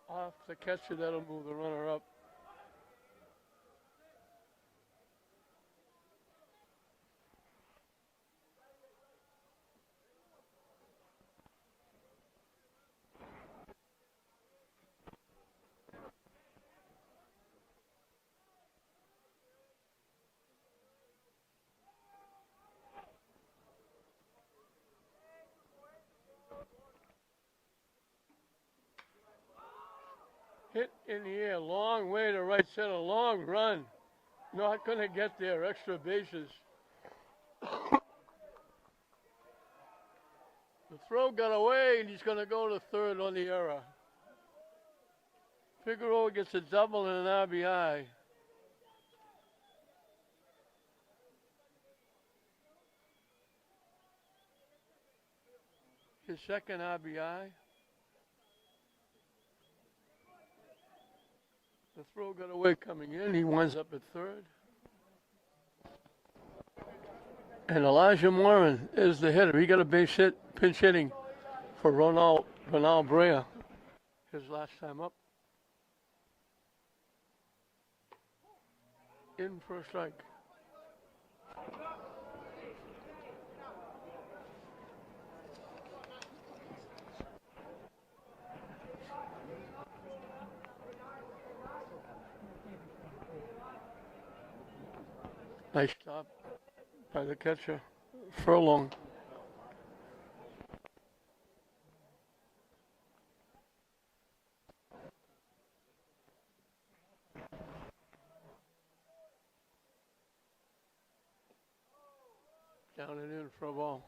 Off the catcher, that'll move the runner up. Hit in the air, long way to right center, long run. Not going to get there, extra bases. The throw got away, and he's going to go to third on the error. Figueroa gets a double and an RBI. His second RBI. The throw got away coming in. He winds up at third. And Elijah Morin is the hitter. He got a base hit, pinch hitting for Ronald Brea, his last time up. In for a strike. by the catcher, Furlong. Down and in for a ball.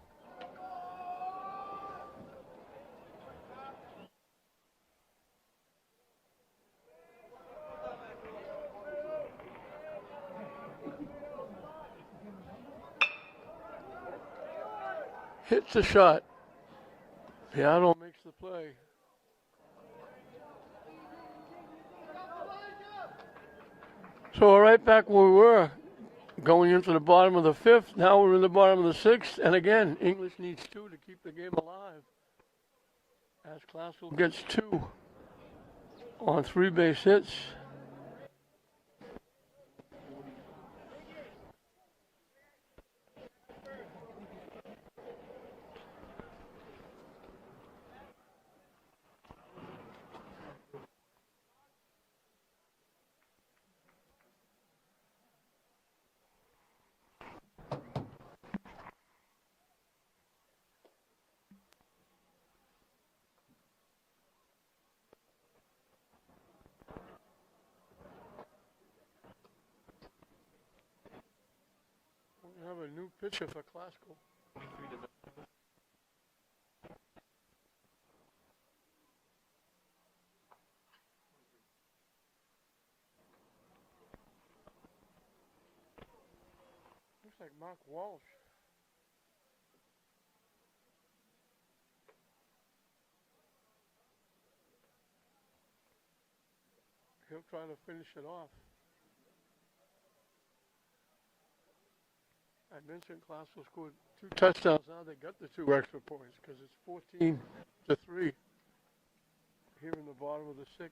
Hits the shot. Seattle makes the play. So we're right back where we were, going into the bottom of the fifth. Now we're in the bottom of the sixth, and again, English needs 2 to keep the game alive. As Classville gets 2 on 3 base hits. We have a new pitcher for Classical. Looks like Mark Walsh. He'll try to finish it off. I mentioned Classville scored 2 touchdowns. Now they got the 2 extra points because it's 14-3 here in the bottom of the 6th.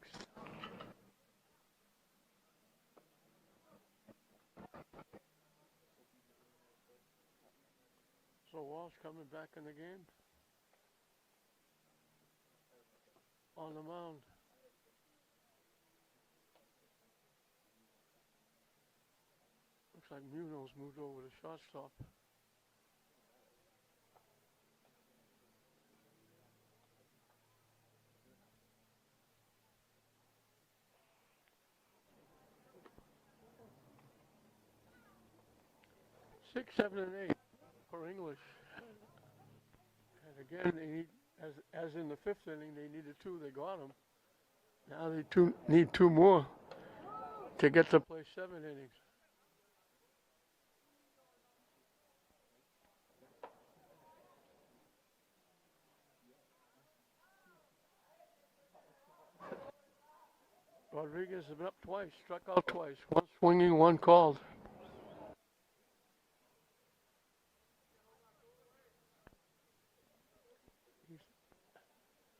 So Walsh coming back in the game on the mound. Looks like Munoz moved over to shortstop. Six, 7, and 8 for English. And again, they need, as in the 5th inning, they needed 2. They got them. Now they need 2 more to get to play 7 innings. Rodriguez has been up twice, struck out twice. 1 swinging, 1 called. He's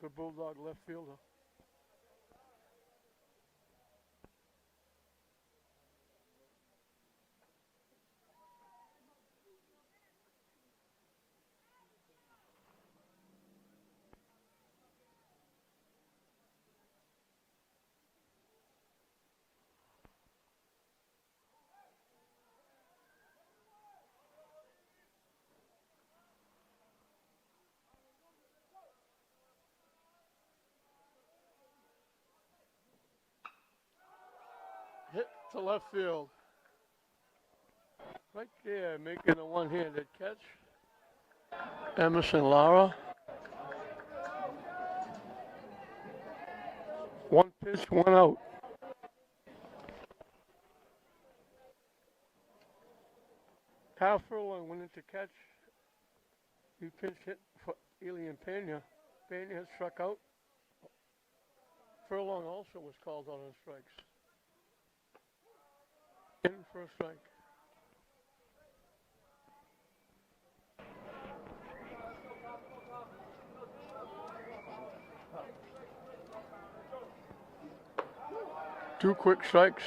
the Bulldog left fielder. Hit to left field. Right there, making a one-handed catch. Emerson Lara. 1 pitch, 1 out. Kyle Furlong went in to catch. He pinch hit for Elian Pena. Pena has struck out. Furlong also was called on strikes. In for a strike. Two quick strikes.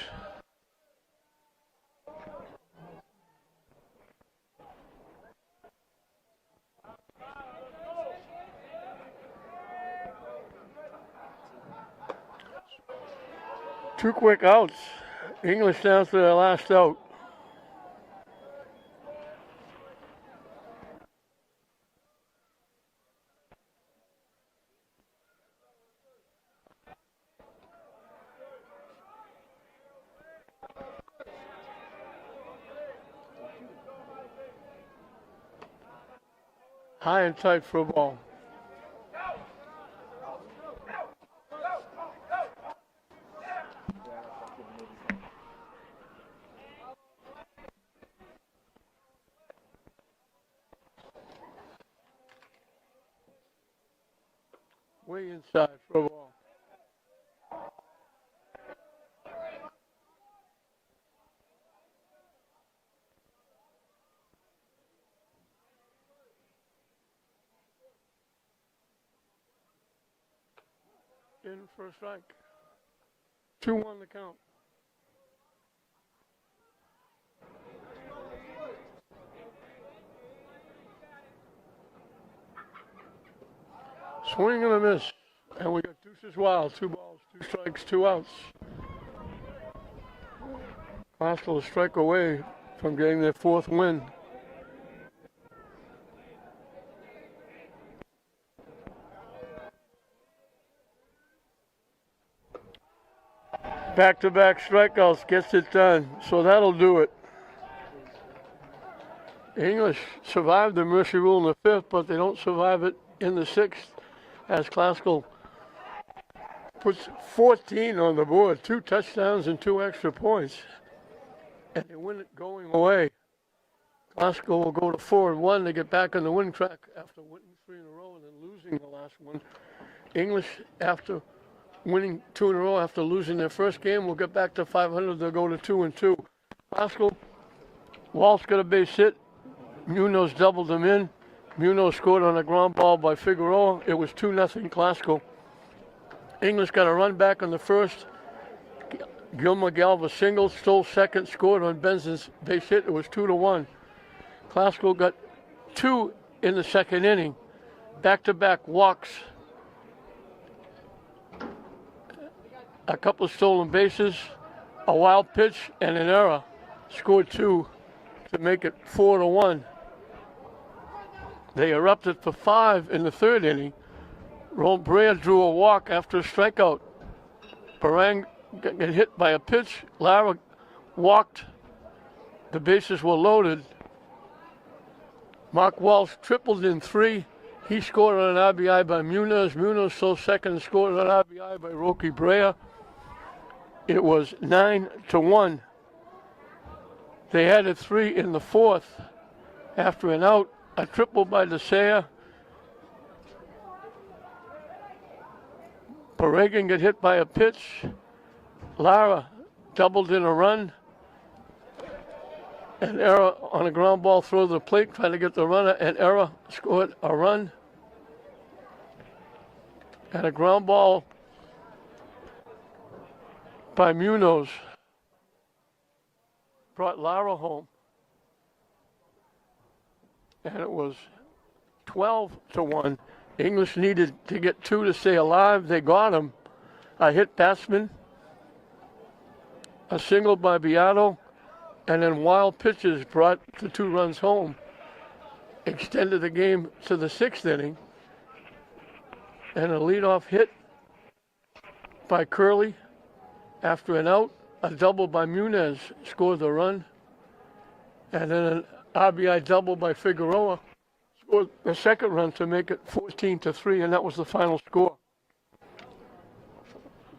Two quick outs. English down to their last out. High and tight for a ball. Way inside for a ball. In for a strike. 2-1 the count. Swing and a miss. And we got deuces wild. 2 balls, 2 strikes, 2 outs. Glasgow a strike away from getting their 4th win. Back-to-back strikeouts gets it done. So that'll do it. English survived the mercy rule in the 5th, but they don't survive it in the 6th as Glasgow puts 14 on the board, 2 touchdowns and 2 extra points. And they win it going away. Glasgow will go to 4-1 to get back on the win track after winning 3 in a row and then losing the last one. English, after winning 2 in a row after losing their first game, will get back to 500. They'll go to 2-2. Glasgow, Walsh got a base hit. Munoz doubled them in. Munoz scored on a ground ball by Figueroa. It was 2-0 Glasgow. English got a run back on the first. Gilmer Galva single, stole second, scored on Benson's base hit. It was 2-1. Glasgow got 2 in the 2nd inning. Back-to-back walks. A couple of stolen bases, a wild pitch, and an error. Scored 2 to make it 4-1. They erupted for 5 in the 3rd inning. Ron Brea drew a walk after a strikeout. Barang got hit by a pitch. Lara walked. The bases were loaded. Mark Walsh tripled in 3. He scored on an RBI by Munoz. Munoz stole second and scored on an RBI by Rocky Brea. It was 9-1. They added 3 in the 4th. After an out, a triple by DeSaya. Paragan got hit by a pitch. Lara doubled in a run. An error on a ground ball throw to the plate, trying to get the runner. An error scored a run. And a ground ball by Munoz brought Lara home. And it was 12-1. English needed to get 2 to stay alive. They got him. A hit batsman, a single by Beato, and then wild pitches brought the 2 runs home. Extended the game to the 6th inning. And a leadoff hit by Curley after an out. A double by Munez scored the run. And then an RBI double by Figueroa scored the 2nd run to make it 14-3, and that was the final score.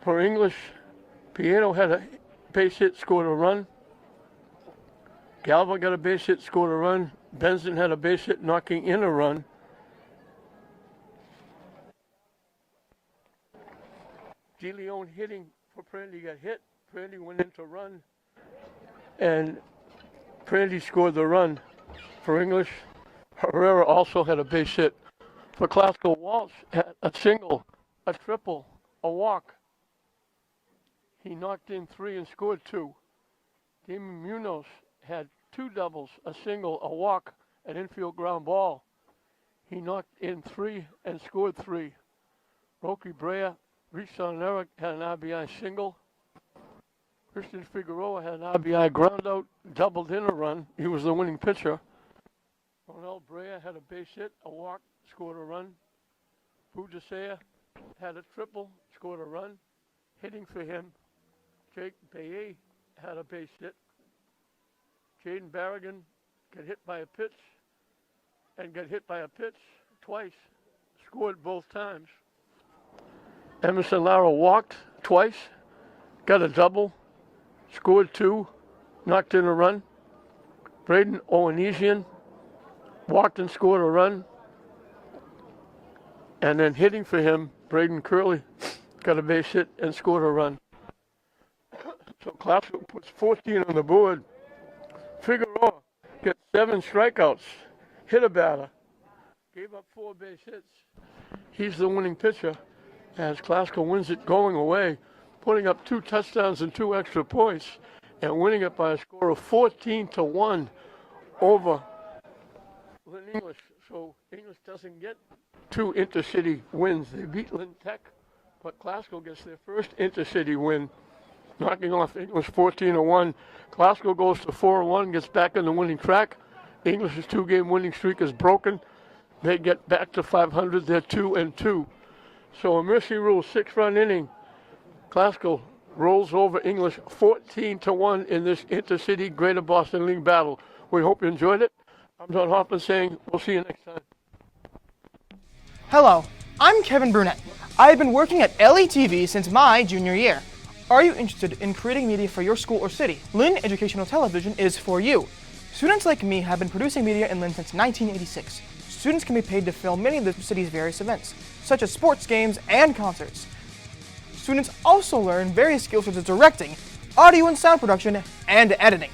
For English, Piano had a base hit, scored a run. Galva got a base hit, scored a run. Benson had a base hit, knocking in a run. DeLeon hitting for Prandy got hit. Prandy went in to run, and Prandy scored the run for English. Herrera also had a base hit. For Glasgow, Walsh had a single, a triple, a walk. He knocked in 3 and scored 2. Damon Munoz had 2 doubles, a single, a walk, an infield ground ball. He knocked in 3 and scored 3. Rocky Brea reached on an error, had an RBI single. Christian Figueroa had an RBI groundout, doubled in a run. He was the winning pitcher. Ronald Brea had a base hit, a walk, scored a run. Pujasea had a triple, scored a run. Hitting for him, Jake Baye had a base hit. Jaden Barrigan got hit by a pitch. and got hit by a pitch twice, scored both times. Emerson Lara walked twice, got a double, scored 2, knocked in a run. Braden Owenesian walked and scored a run. And then hitting for him, Braden Curley got a base hit and scored a run. So Glasgow puts 14 on the board. Figueroa gets 7 strikeouts, hit a batter, gave up 4 base hits. He's the winning pitcher as Glasgow wins it going away, putting up 2 touchdowns and 2 extra points and winning it by a score of 14-1 over Lynn English. So English doesn't get 2 intercity wins. They beat Lynn Tech, but Glasgow gets their first intercity win, knocking off English 14-1. Glasgow goes to 4-1, gets back on the winning track. English's 2-game winning streak is broken. They get back to 500. They're 2-2. So a Mercy Rule 6-run inning. Glasgow rolls over English 14-1 in this intercity Greater Boston League battle. We hope you enjoyed it. I'm Don Hoffman saying we'll see you next time. Hello, I'm Kevin Burnett. I've been working at LETV since my junior year. Are you interested in creating media for your school or city? Lynn Educational Television is for you. Students like me have been producing media in Lynn since 1986. Students can be paid to film many of the city's various events, such as sports games and concerts. Students also learn various skills such as directing, audio and sound production, and editing.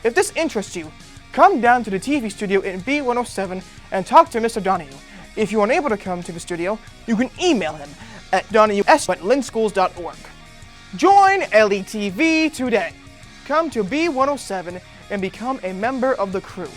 If this interests you, come down to the TV studio in B107 and talk to Mr. Donahue. If you're unable to come to the studio, you can email him at donahues@lynnschools.org. Join LETV today. Come to B107 and become a member of the crew.